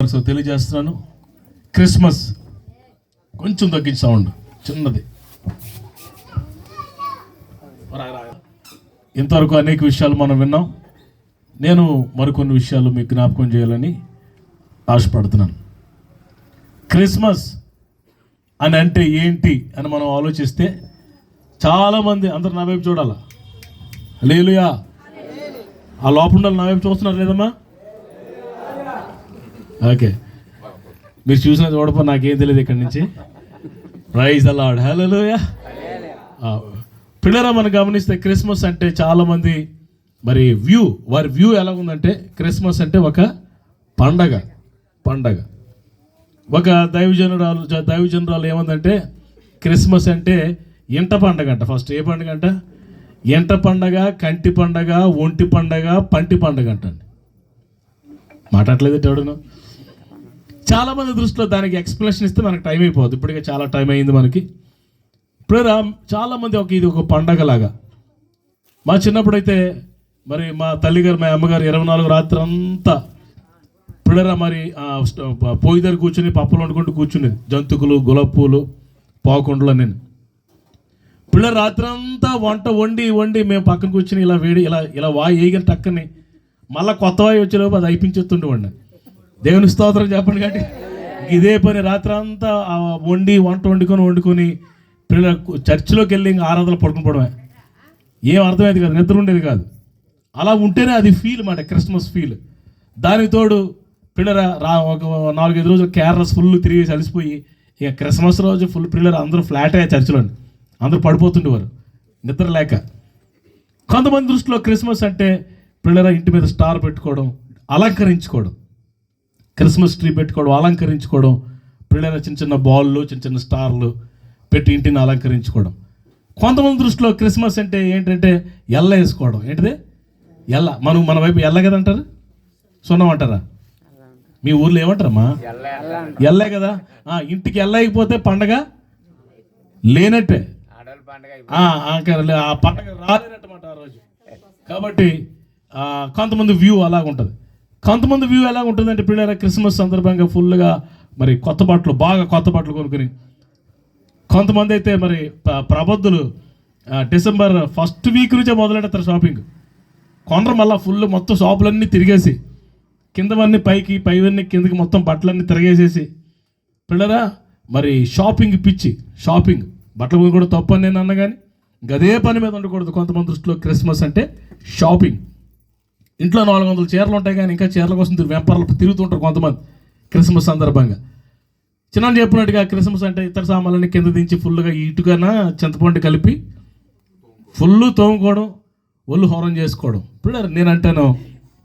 తెలియజేస్తున్నాను. క్రిస్మస్ కొంచెం తగ్గించి సౌండ్ చిన్నది. ఇంతవరకు అనేక విషయాలు మనం విన్నాం. నేను మరికొన్ని విషయాలు మీకు జ్ఞాపకం చేయాలని ఆశపడుతున్నాను. క్రిస్మస్ అని అంటే ఏంటి అని మనం ఆలోచిస్తే చాలామంది అందరు నా వైపు చూడాలా. హల్లెలూయా. ఆ లోపల నా వైపు చూస్తున్నారు లేదమ్మా? ఓకే, మీరు చూసిన చూడపో నాకేం తెలియదు ఇక్కడి నుంచి. Praise the Lord. హల్లెలూయా. పిల్లరా, మనం గమనిస్తే క్రిస్మస్ అంటే చాలామంది మరి వారి వ్యూ ఎలా ఉందంటే క్రిస్మస్ అంటే ఒక పండగ. ఒక దైవజనురాలు ఏముందంటే క్రిస్మస్ అంటే ఇంట పండగ అంట. ఫస్ట్ ఏ పండగ అంట? ఎంట పండగ, కంటి పండగ, ఒంటి పండగ, పంటి పండగ అంటండి. మాట్లాడలేదు ఎవడును. చాలామంది దృష్టిలో దానికి ఎక్స్ప్లెనేషన్ ఇస్తే మనకు టైం అయిపోద్ది. ఇప్పటికే చాలా టైం అయింది మనకి. ఇప్పుడు చాలామంది ఇది ఒక పండగలాగా. మా చిన్నప్పుడైతే మరి మా తల్లిగారు మా అమ్మగారు 24 రాత్రి అంతా పిల్లరా మరి పొయ్యి దగ్గర కూర్చుని పప్పులు వండుకుంటూ కూర్చునేది. జంతుకులు, గులాబీ పావుకుండలు నేను పిల్లలు రాత్రి అంతా వంట వండి మేము పక్కన కూర్చుని ఇలా వేడి ఇలా వాయి వేగిన టక్కని మళ్ళీ కొత్త వాయి వచ్చేలోపు అది అయిపించేస్తుండేవాడిని. దేవుని స్తోత్రం చెప్పండి. కాబట్టి ఇదే పని రాత్రి అంతా వంట వండుకొని పిల్లల చర్చిలోకి వెళ్ళి ఇంకా ఆరాధనలు పడుకుని ఏం అర్థమైంది కాదు, నిద్ర ఉండేది కాదు. అలా ఉంటేనే అది ఫీల్ మాట, క్రిస్మస్ ఫీల్. దానికి తోడు పిల్లల ఒక 4-5 రోజులు కేరళస్ ఫుల్ తిరిగి అలసిపోయి ఇక క్రిస్మస్ రోజు ఫుల్ పిల్లలు అందరూ ఫ్లాట్ అయ్యే చర్చిలోని అందరూ పడిపోతుండేవారు నిద్ర లేక. కొంతమంది దృష్టిలో క్రిస్మస్ అంటే పిల్లల ఇంటి మీద స్టార్ పెట్టుకోవడం, అలంకరించుకోవడం, క్రిస్మస్ ట్రీ పెట్టుకోవడం, అలంకరించుకోవడం, పిల్లల చిన్న బాల్లు, చిన్న స్టార్లు పెట్టి ఇంటిని అలంకరించుకోవడం. కొంతమంది దృష్టిలో క్రిస్మస్ అంటే ఏంటంటే ఎల్ల వేసుకోవడం. ఏంటిది ఎల్ల? మన వైపు ఎల్ల కదా అంటారు, సున్నం అంటారా? మీ ఊర్లో ఏమంటారమ్మా? ఎల్లే కదా. ఇంటికి ఎల్ల అయిపోతే పండగ లేనట్టే, ఆ పండగ రాలేనట్టమాట ఆ రోజు. కాబట్టి కొంతమంది వ్యూ అలాగ ఉంటుంది. కొంతమంది వ్యూ ఎలా ఉంటుందంటే పిల్లల క్రిస్మస్ సందర్భంగా ఫుల్గా మరి కొత్త బట్టలు కొనుక్కొని, కొంతమంది అయితే మరి ప్రబుద్ధులు డిసెంబర్ 1st వీక్ నుంచే మొదలెడతారు షాపింగ్. కొనరు మళ్ళీ ఫుల్ మొత్తం షాపులన్నీ తిరిగేసి కిందవన్నీ పైవన్నీ కిందకి మొత్తం బట్టలన్నీ తిరిగేసేసి పిల్లరా మరి షాపింగ్ బట్టలు కూడా తప్పు అని నేను అన్నా కానీ గదే పని మీద ఉండకూడదు. కొంతమంది దృష్టిలో క్రిస్మస్ అంటే షాపింగ్. ఇంట్లో 400 చీరలు ఉంటాయి కానీ ఇంకా చీరల కోసం వ్యాపారాలు తిరుగుతుంటారు కొంతమంది క్రిస్మస్ సందర్భంగా. చిన్న చెప్పినట్టుగా క్రిస్మస్ అంటే ఇతర సామాన్లన్నీ కింద దించి ఫుల్గా ఇటుకన చింతపండు కలిపి ఫుల్ తోముకోవడం, ఒళ్ళు హోరం చేసుకోవడం. ఇప్పుడు నేను అంటాను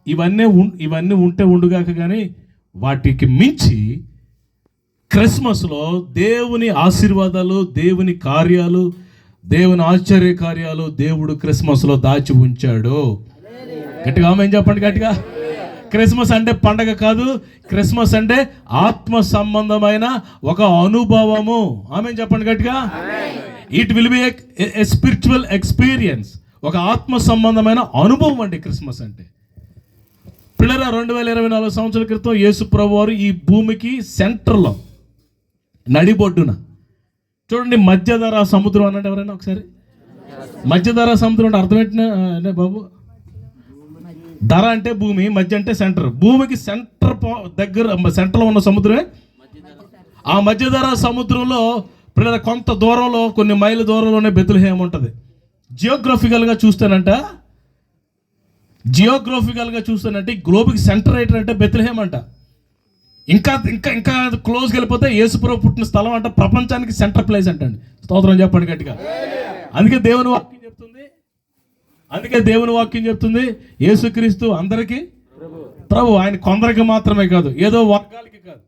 ఇవన్నీ ఉంటే ఉండుగాక, కానీ వాటికి మించి క్రిస్మస్లో దేవుని ఆశీర్వాదాలు, దేవుని కార్యాలు, దేవుని ఆశ్చర్య కార్యాలు దేవుడు క్రిస్మస్లో దాచి ఉంచాడు. గట్టిగా ఆమేన్ చెప్పండి. గట్టిగా. క్రిస్మస్ అంటే పండగ కాదు, క్రిస్మస్ అంటే ఆత్మ సంబంధమైన ఒక అనుభవము. ఆమేన్ చెప్పండి గట్టిగా. It will be a spiritual experience, ఒక ఆత్మ సంబంధమైన అనుభవం అండి క్రిస్మస్ అంటే. పిల్లరా 2024 సంవత్సరాల క్రితం యేసు ప్రభువారు ఈ భూమికి సెంటర్లో నడిబొడ్డున చూడండి మధ్యధరా సముద్రం అన్నట్టు. ఎవరైనా ఒకసారి మధ్యధరా సముద్రం అంటే అర్థం ఏంటంటే బాబు? ధర అంటే భూమి, మధ్య అంటే సెంటర్. భూమికి సెంటర్లో ఉన్న సముద్రమే ఆ మధ్యధరా సముద్రంలో పిల్లల కొంత దూరంలో, కొన్ని మైళ్ళ దూరంలోనే బెత్లెహేమ్ ఉంటుంది. జియోగ్రఫికల్గా చూస్తానంటే గ్లోబ్కి సెంటర్ ఏంటంటే బెత్లెహేమ్ అంట. ఇంకా క్లోజ్కి వెళ్ళిపోతే యేసుప్రభు పుట్టిన స్థలం అంట. ప్రపంచానికి సెంటర్ ప్లేస్ అంటండి. స్తోత్రం చెప్పండి గట్టిగా. అందుకే దేవుని వాక్యం చెప్తుంది యేసుక్రీస్తు అందరికీ ప్రభు. ఆయన కొందరికి మాత్రమే కాదు, ఏదో వర్గాలకి కాదు.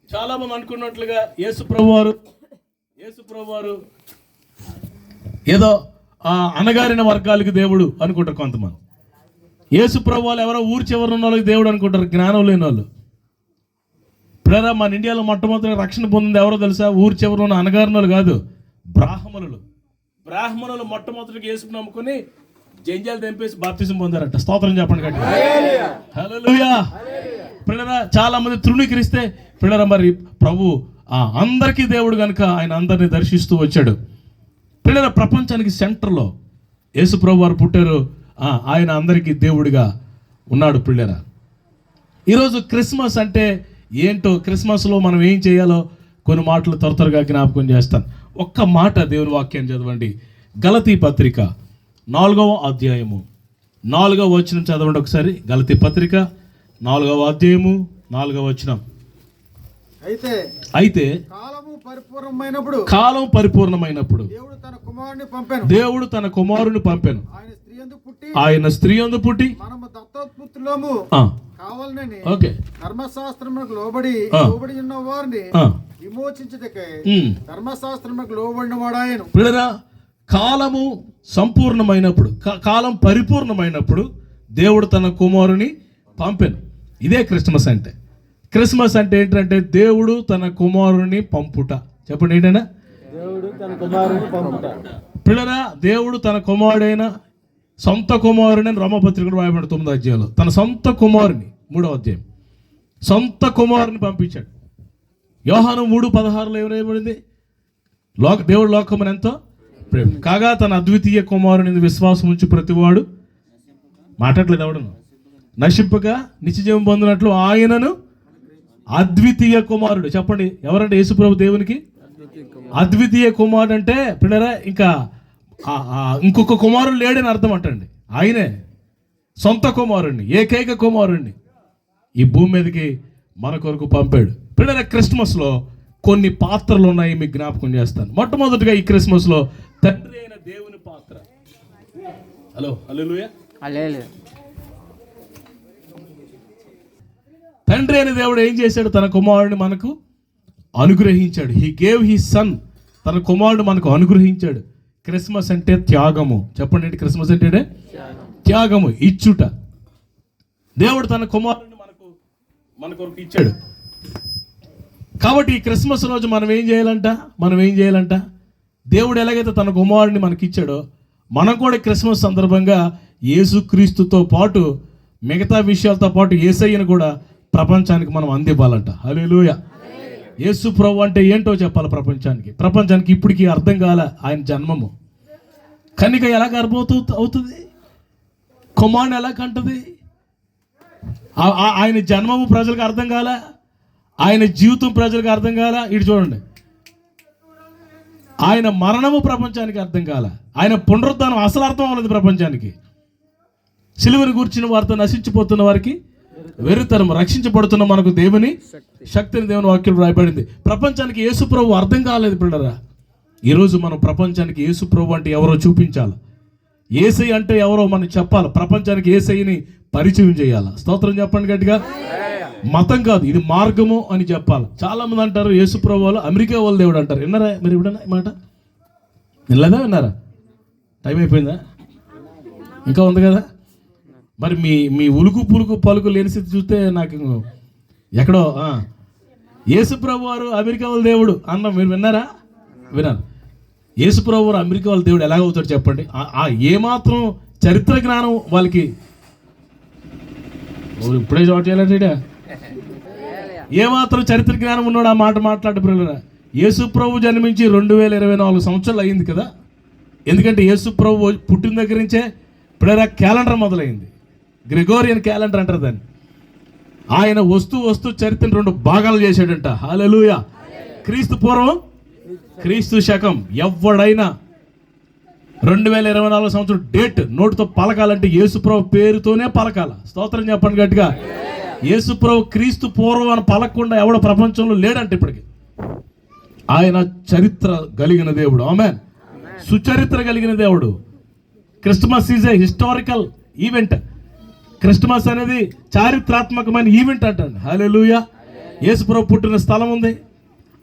చాలా మంది అనుకున్నట్లుగా యేసు ప్రభు వారు ఏదో అనగారిన వర్గాలకి దేవుడు అనుకుంటారు కొంతమంది. యేసు ప్రభు వాళ్ళు ఎవరో ఊరి చివరి ఉన్న వాళ్ళకి దేవుడు అనుకుంటారు, జ్ఞానం లేని వాళ్ళు. ఇప్పుడేరా మన ఇండియాలో మొట్టమొదటి రక్షణ పొందింది ఎవరో తెలుసా? ఊరి చివరి ఉన్న అనగారిన వాళ్ళు కాదు, బ్రాహ్మణులు మొట్టమొదటికి యేసుని నమ్ముకొని జంజాలు తెంపేసి బాప్తిజం పొందారంట. స్తోత్రం చెప్పండి గట్టిగా. హల్లెలూయా. పిల్లరా చాలా మంది తృణీకరిస్తే పిల్లరా మరి ప్రభు అందరికీ దేవుడు కనుక ఆయన అందరినీ దర్శిస్తూ వచ్చాడు. పిల్లల ప్రపంచానికి సెంటర్లో యేసు ప్రభు వారు పుట్టారు. ఆయన అందరికీ దేవుడిగా ఉన్నాడు. పిల్లరా ఈరోజు క్రిస్మస్ అంటే ఏంటో, క్రిస్మస్లో మనం ఏం చేయాలో కొన్ని మాటలు త్వరగా జ్ఞాపకం చేస్తాను. ఒక్క మాట దేవుని వాక్యాన్ని చదవండి. గలతీ పత్రిక 4వ అధ్యాయము 4వ వచనం చదవండి ఒకసారి. గలతీ పత్రిక 4వ అధ్యాయము 4వ వచనం. అయితే కాలం పరిపూర్ణమైనప్పుడు దేవుడు తన కుమారుని పంపెను. ఆయన స్త్రీ యందు పుట్టి ధర్మశాస్త్రములకు లోబడి ఉన్న వారిని విమోచించుటకై ధర్మశాస్త్రములకు లోబడిన వాడాయను. పిల్లరా కాలము సంపూర్ణమైనప్పుడు, కాలం పరిపూర్ణమైనప్పుడు దేవుడు తన కుమారుని పంపెను. ఇదే క్రిస్మస్ అంటే. క్రిస్మస్ అంటే ఏంటంటే దేవుడు తన కుమారుని పంపుట. చెప్పండి ఏంటన్నా? దేవుడు తన కుమారుని పంపుట. పిల్లరా దేవుడు తన కుమారుడైన సొంత కుమారుని రోమపత్రికలో రాయబడి 9వ అధ్యాయంలో తన సొంత కుమారుని 3వ అధ్యాయం సొంత కుమారుని పంపించాడు. యోహాను 3:16 ఏం రాయబడింది? దేవుడు లోకమును ఎంతో ప్రేమ కాగా తన అద్వితీయ కుమారుని విశ్వాసం ఉంచి ప్రతివాడు మాట్లాడలేదు ఎవడను నశింపగా నిత్యజీవం పొందినట్లు ఆయనను అద్వితీయ కుమారుడు. చెప్పండి ఎవరంటే? యేసుప్రభు దేవునికి అద్వితీయ కుమారుడు అంటే పిల్లరా ఇంకా ఇంకొక కుమారుడు లేడని అర్థం అంటండి. ఆయనే సొంత కుమారుణ్ణి, ఏకైక కుమారుణ్ణి ఈ భూమి మీదకి మన కొరకు పంపాడు. పిల్లల క్రిస్మస్లో కొన్ని పాత్రలు ఉన్నాయి, మీకు జ్ఞాపకం చేస్తాను. మొట్టమొదటిగా ఈ క్రిస్మస్లో తండ్రి అయిన దేవుని పాత్ర. హల్లెలూయా. తండ్రి అయిన దేవుడు ఏం చేశాడు? తన కుమారుడిని మనకు అనుగ్రహించాడు. He gave he sun. తన కుమారుడు మనకు అనుగ్రహించాడు. క్రిస్మస్ అంటే త్యాగము. చెప్పండి ఏంటి క్రిస్మస్ అంటే? త్యాగము, ఇచ్చుట. దేవుడు తన కుమారుడిని మన కొరకు ఇచ్చాడు. కాబట్టి ఈ క్రిస్మస్ రోజు మనం ఏం చేయాలంట? దేవుడు ఎలాగైతే తన కుమారుడిని మనకి ఇచ్చాడో మనం కూడా క్రిస్మస్ సందర్భంగా యేసుక్రీస్తుతో పాటు మిగతా విషయాలతో పాటు యేసయ్యను కూడా ప్రపంచానికి మనం అందివ్వాలంట. హల్లెలూయా. యేసు ప్రభు అంటే ఏంటో చెప్పాలి ప్రపంచానికి ఇప్పటికీ అర్థం కాలే. ఆయన జన్మము కన్నిక ఎలా అవుతుంది, కుమారుని ఎలా కంటది, ఆయన జన్మము ప్రజలకు అర్థం కాలే, ఆయన జీవితం ప్రజలకు అర్థం కాలే. ఇటు చూడండి, ఆయన మరణము ప్రపంచానికి అర్థం కాలే, ఆయన పునరుద్ధానం అసలు అర్థం అవ్వలేదు ప్రపంచానికి. సిలువను కూర్చిన వారితో నశించిపోతున్న వారికి వెర్రితనం, రక్షించబడుతున్న మనకు దేవుని శక్తిని దేవుని వాక్యం రాయబడింది. ప్రపంచానికి యేసు ప్రభు అర్థం కాలేదు. పిల్లరా ఈరోజు మనం ప్రపంచానికి యేసు ప్రభు అంటే ఎవరో చూపించాలి, యేసయ్య అంటే ఎవరో మనం చెప్పాలి, ప్రపంచానికి యేసయ్యని పరిచయం చేయాలి. స్తోత్రం చెప్పండి గట్టిగా. మతం కాదు, ఇది మార్గము అని చెప్పాలి. చాలా మంది అంటారు యేసు ప్రభు వాళ్ళు అమెరికా వాళ్ళు దేవుడు అంటారు. విన్నారా మీరు ఎప్పుడన్నా ఈ మాట? విన్నారా? టైం అయిపోయిందా? ఇంకా ఉంది కదా. మరి మీ ఉలుకు పులుకు పలుకు లేని స్థితి చూస్తే నాకు ఎక్కడో యేసు ప్రభు వారు అమెరికా వాళ్ళ దేవుడు అన్న మీరు విన్నారా? విన్నారు. యేసు ప్రభు వారు అమెరికా వాళ్ళ దేవుడు ఎలాగవుతాడు చెప్పండి. ఏమాత్రం చరిత్ర జ్ఞానం వాళ్ళకి ఇప్పుడే చోటు చేయాలంటే ఏమాత్రం చరిత్ర జ్ఞానం ఉన్నాడు ఆ మాట మాట్లాడే పిల్లరా. యేసు ప్రభు జన్మించి 2024 సంవత్సరాలు అయింది కదా. ఎందుకంటే యేసు ప్రభు పుట్టిన దగ్గర నుంచే పిల్లరా క్యాలెండర్ మొదలైంది. గ్రెగోరియన్ క్యాలెండర్ అంటారు దాన్ని. ఆయన వస్తూ చరిత్రను 2 భాగాలు చేశాడంట. హల్లెలూయా. క్రీస్తు పూర్వం, క్రీస్తు శకం. ఎవడైనా 2024 సంవత్సరం డేట్ నోటితో పలకాలంటే యేసుప్రభు పేరుతోనే పలకాల. స్తోత్రం చెప్పండి గట్టిగా. యేసుప్రభు క్రీస్తు పూర్వం అని పలకకుండా ఎవడ ప్రపంచంలో లేడంటే ఇప్పటికి. ఆయన చరిత్ర కలిగిన దేవుడు. ఆమేన్. సుచరిత్ర కలిగిన దేవుడు. Christmas is a historical event. Christmas అనేది చారిత్రాత్మకమైన ఈవెంట్ అంటండి. హల్లెలూయా. యేసుప్రభు పుట్టిన స్థలం ఉంది,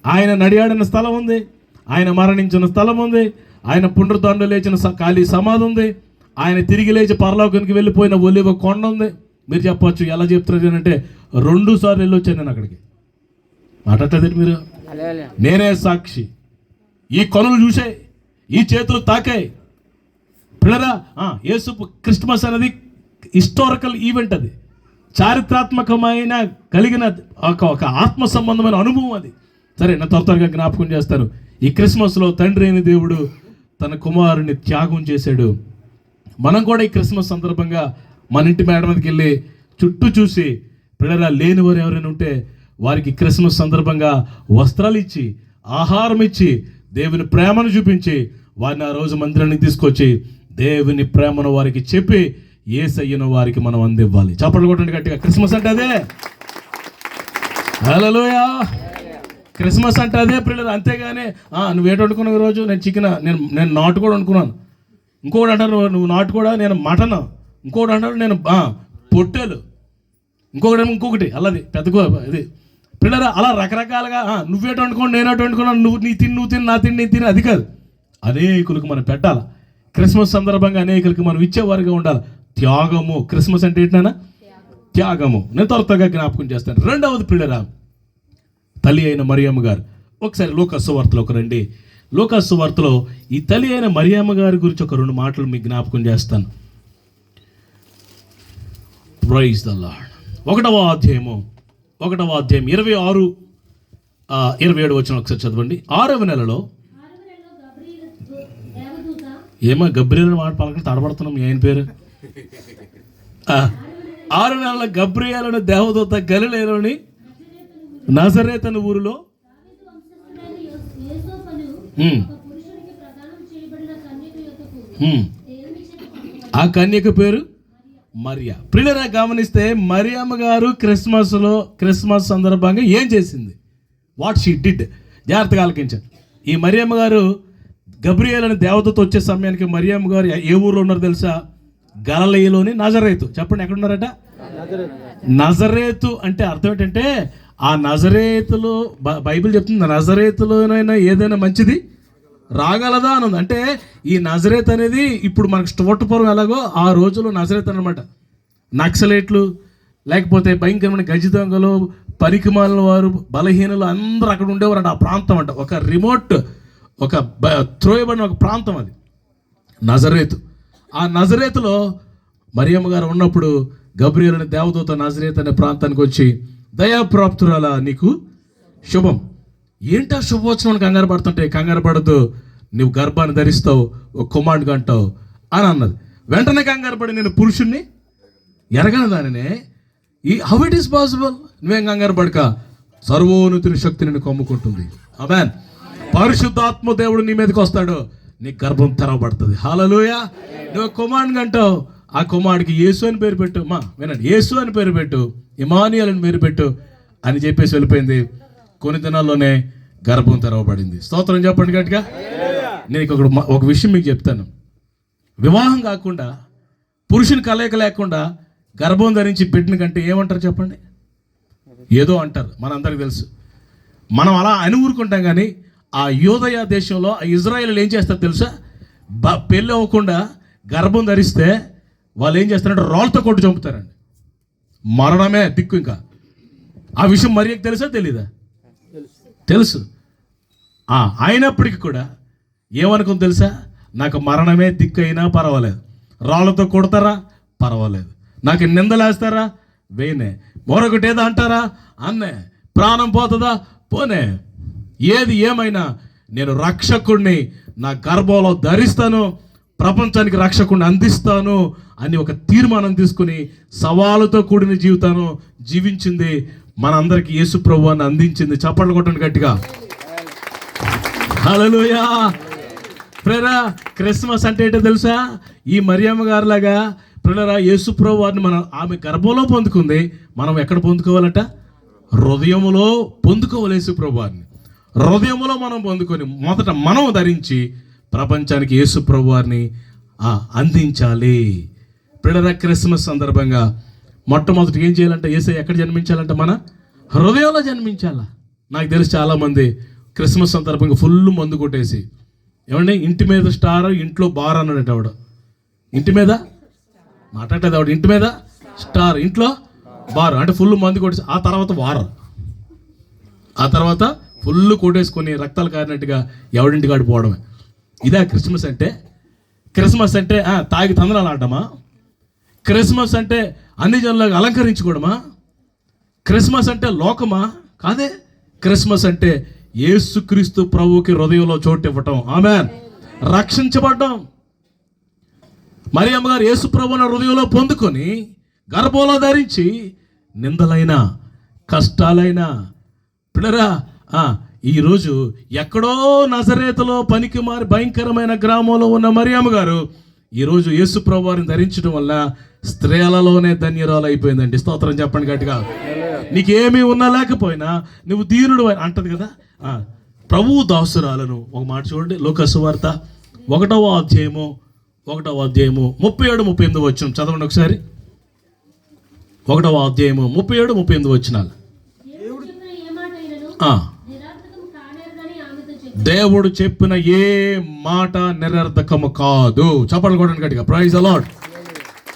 ఆయన నడియాడిన స్థలం ఉంది, ఆయన మరణించిన స్థలం ఉంది, ఆయన పునరుద్ధరణ లేచిన ఖాళీ సమాధి ఉంది, ఆయన తిరిగి లేచి పరలోకానికి వెళ్ళిపోయిన ఒలివ కొండ ఉంది. మీరు చెప్పచ్చు ఎలా చెప్తున్నారు అంటే 2 సార్లు వెళ్ళొచ్చాను నేను అక్కడికి. మాట్లాడలేదు మీరు? నేనే సాక్షి. ఈ కొనులు చూసాయి, ఈ చేతులు తాకాయి. పిల్లరా యేసు క్రిస్మస్ అనేది హిస్టారికల్ ఈవెంట్. అది చారిత్రాత్మకమైన కలిగిన ఒక ఆత్మ సంబంధమైన అనుభవం అది. సరే, నేను త్వరగా జ్ఞాపకం చేస్తాను. ఈ క్రిస్మస్లో తండ్రి అయిన దేవుడు తన కుమారుని త్యాగం చేశాడు. మనం కూడా ఈ క్రిస్మస్ సందర్భంగా మన ఇంటి మేడ మీదకి వెళ్ళి చుట్టూ చూసి పిల్లల లేనివారు ఎవరైనా ఉంటే వారికి క్రిస్మస్ సందర్భంగా వస్త్రాలు ఇచ్చి, ఆహారం ఇచ్చి, దేవుని ప్రేమను చూపించి వారిని ఆ రోజు మందిరానికి తీసుకొచ్చి దేవుని ప్రేమను వారికి చెప్పి యేసయ్యను వారికి మనం అందివ్వాలి. చప్పట్లు కొట్టండి గట్టిగా. క్రిస్మస్ అంటే అదే. హల్లెలూయా. క్రిస్మస్ అంటే అదే పిల్లలు. అంతేగాని నువ్వేట వండుకున్నావు ఈరోజు? నేను చికెన్, నేను నాటు కూడా వండుకున్నాను. ఇంకొకటి అంటారు నువ్వు నాటు కూడా, నేను మటన్. ఇంకొకటి అంటారు నేను పొట్టేలు. ఇంకొకటి అలాది పెద్ద ఇది పిల్లలు. అలా రకరకాలుగా నువ్వేట వండుకోండి, నేనేట వండుకున్నాను, నువ్వు తిని నా తిని నీ తిని, అది కాదు. అనేకులకు మనం పెట్టాలి. క్రిస్మస్ సందర్భంగా అనేకులకి మనం ఇచ్చేవారుగా ఉండాలి. త్యాగము. క్రిస్మస్ అంటే ఏంటన్నా? త్యాగము. నేను త్వరగా జ్ఞాపకం చేస్తాను. రెండవది పిల్లరా, తల్లి అయిన మరియమ్మ గారు. ఒకసారి లోకాసు వార్తలోకి రండి. లోకాసు వార్తలో ఈ తల్లి అయిన మరియమ్మ గారి గురించి ఒక 2 మాటలు మీకు జ్ఞాపకం చేస్తాను. Praise the Lord. 1వ అధ్యాయం 26, 27 వచనం ఒకసారి చదవండి. 6వ నెలలో ఏమో గబ్రియల్ మాట పలకని తడబడుతున్నాం. ఆయన పేరు 6 నెలల గబ్రియేలును దేవదూత గలిలయలోని నజరేతు అను ఊరిలో ఆ కన్యక పేరు మరియా. ప్రియులరా, గమనిస్తే మరియమ్మ గారు క్రిస్మస్ సందర్భంగా ఏం చేసింది? What she did. జాగ్రత్తగా ఆలకించండి. ఈ మరియమ్మ గారు గబ్రియేలు అనే దేవదూత వచ్చే సమయానికి మరియమ్మ గారు ఏ ఊర్లో ఉన్నారు తెలుసా? గలిలయలోని నజరేతు. చెప్పండి, ఎక్కడ ఉన్నారట? నజరేతు అంటే అర్థం ఏంటంటే ఆ నజరేతులో బైబిల్ చెప్తుంది, నజరేతులోనైనా ఏదైనా మంచిది రాగలదా అని ఉంది. అంటే ఈ నజరేత్ అనేది ఇప్పుడు మనకు స్టోటపురం ఎలాగో ఆ రోజుల్లో నజరేత్ అనమాట. నక్సలైట్లు, లేకపోతే భయంకరమైన గజ దొంగలు, పరికిమాలిన వారు, బలహీనులు అందరూ అక్కడ ఉండేవారు అంట. ఆ ప్రాంతం అంట ఒక రిమోట్, ఒక త్రోయబడిన ఒక ప్రాంతం అది నజరేతు. ఆ నజరేతులో మరియమ్మ గారు ఉన్నప్పుడు గబ్రియేలు అనే దేవదూత నజరేతు అనే ప్రాంతానికి వచ్చి, దయాప్రాప్తురాలా నీకు శుభం. ఏంటా శుభవచనం? కంగారు పడుతుంటే, కంగారు పడద్దు, నువ్వు గర్భాన్ని ధరిస్తావు, ఒక కుమారుడిగా అంటావు అని అన్నది. వెంటనే కంగారు పడి, నేను పురుషుణ్ణి ఎరగను దానినే, హౌ ఇట్ ఈస్ పాసిబుల్? నువ్వేం కంగారు పడక, సర్వోన్నతుని శక్తి నిన్ను కమ్ముకుంటుంది. ఆమేన్. పరిశుద్ధాత్మ దేవుడు నీ మీదకి వస్తాడు, నీ గర్భం తెరవబడుతుంది. హల్లెలూయా. నువ్వు కుమారుడిగా అంటావు, ఆ కుమారుడికి యేసు అని పేరు పెట్టు. వినండి, యేసు అని పేరు పెట్టు, ఇమానుయేల్ అని పేరు పెట్టు అని చెప్పేసి వెళ్ళిపోయింది. కొన్ని దినాల్లోనే గర్భం తెరవబడింది. స్తోత్రం చెప్పండి గట్టిగా. నేను ఒక విషయం మీకు చెప్తాను. వివాహం కాకుండా, పురుషుని కలయిక లేకుండా గర్భం ధరించి బిడ్డని కంటే ఏమంటారు చెప్పండి? ఏదో అంటారు. మనందరికి తెలుసు. మనం అలా అని ఊరుకుంటాం. కానీ ఆ యూదయ దేశంలో ఆ ఇజ్రాయేల్ ఏం చేస్తారు తెలుసా? పెళ్ళి అవ్వకుండా గర్భం ధరిస్తే వాళ్ళు ఏం చేస్తారంటే రాళ్ళతో కొట్టు చంపుతారండి. మరణమే దిక్కు. ఇంకా ఆ విషయం మరియకు తెలుసా తెలీదా? తెలుసు. అయినప్పటికీ కూడా ఏమనుకుంది తెలుసా? నాకు మరణమే దిక్కు అయినా పర్వాలేదు, రాళ్ళతో కొడతారా పర్వాలేదు, నాకు నిందలేస్తారా వేయనే, మరొకటి ఏదో అంటారా అన్నే, ప్రాణం పోతుందా పోనే, ఏది ఏమైనా నేను రక్షకుడిని నా గర్భంలో ధరిస్తాను, ప్రపంచానికి రక్షకుడిని అందిస్తాను అని ఒక తీర్మానం తీసుకుని సవాలుతో కూడిన జీవితాన్ని జీవించింది. మనందరికీ యేసు ప్రభువుని అందించింది. చప్పట్లు కొట్టండి గట్టిగా. హల్లెలూయా. ప్రేరా, క్రిస్మస్ అంటే ఏంటో తెలుసా? ఈ మరియమ్మ గారిలాగా ప్రేరా యేసు ప్రభువుని ఆమె గర్భంలో పొందుకుంది. మనం ఎక్కడ పొందుకోవాలట? హృదయములో పొందుకోవాలి. యేసు ప్రభువుని హృదయములో మనం పొందుకొని మొదట మనం ధరించి ప్రపంచానికి యేసు ప్రభువుని అందించాలి. ప్రేరా, క్రిస్మస్ సందర్భంగా మొట్టమొదటి ఏం చేయాలంటే, యేసయ్య ఎక్కడ జన్మించాలంటే మన హృదయంలో జన్మించాలా. నాకు తెలిసి చాలామంది క్రిస్మస్ సందర్భంగా ఫుల్ మందు కొట్టేసి, ఏమండి ఇంటి మీద స్టార్ ఇంట్లో బార్ అన్నాడట. ఆవిడ ఇంటి మీద మాట్లాడలేదు, ఆవిడ ఇంటి మీద స్టార్ ఇంట్లో బార్ అంటే ఫుల్ మందు కొట్టేసి ఆ తర్వాత వార్, ఆ తర్వాత ఫుల్ కొట్టేసుకొని రక్తాలు కారినట్టుగా ఎవడింటి కాడి పోవడమే. ఇదే క్రిస్మస్ అంటే. క్రిస్మస్ అంటే తాగి తందనాలు ఆడటమా? క్రిస్మస్ అంటే అన్ని జనులకు అలంకరించుకోవడమా? క్రిస్మస్ అంటే లోకమా? కాదే. క్రిస్మస్ అంటే యేసుక్రీస్తు ప్రభువుకి హృదయంలో చోటు ఇవ్వటం. ఆమేన్. రక్షించబడ్డం. మరియమ్మ గారు యేసు ప్రభువుని హృదయంలో పొందుకొని గర్భంలో ధరించి నిందలైన కష్టాలైన పిల్లరా ఈరోజు ఎక్కడో నజరేతులో పనికి మారి భయంకరమైన గ్రామంలో ఉన్న మరియమ్మ గారు ఈరోజు యేసు ప్రభు వారిని ధరించడం వల్ల స్త్రీలలోనే ధన్యరాలు అయిపోయిందండి. స్తోత్రం చెప్పండి గట్టిగా. నీకేమీ ఉన్నా లేకపోయినా నువ్వు దీనుడు అంటది కదా. ప్రభువు దాసురాలను. ఒక మాట చూడండి, లూకా సువార్త 1వ అధ్యాయము 37-38 వచనం చదవండి ఒకసారి. 1వ అధ్యాయము 37-38 వచనాలు. దేవుడు చెప్పిన ఏ మాట నిరర్ధకము కాదు. చప్పట్లు కొట్టండి గట్టిగా. Praise the Lord.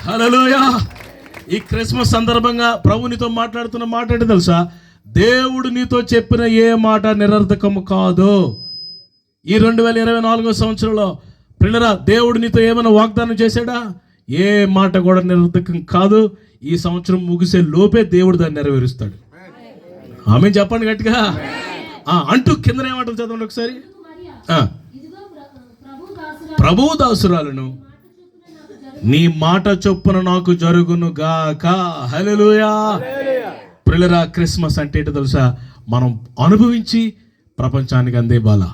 హల్లెలూయా. ఈ క్రిస్మస్ సందర్భంగా ప్రభు నీతో మాట్లాడుతున్న మాట ఏంటో తెలుసా? దేవుడు నీతో చెప్పిన ఏ మాట నిరర్ధకము కాదు. ఈ 2024 సంవత్సరంలో పిల్లరా, దేవుడు నీతో ఏమైనా వాగ్దానం చేశాడా? ఏ మాట కూడా నిరర్ధకం కాదు. ఈ సంవత్సరం ముగిసే లోపే దేవుడు దాన్ని నెరవేరుస్తాడు. ఆమె చెప్పండి గట్టిగా. అంటూ కింద ఏమంటారు చదవండి ఒకసారి. ప్రభువు దాసురాలను నీ మాట చొప్పున నాకు జరుగును గాక. హల్లెలూయా. ప్రియులారా, క్రిస్మస్ అంటే ఏంటో తెలుసా? మనం అనుభవించి ప్రపంచానికి అందేబాల.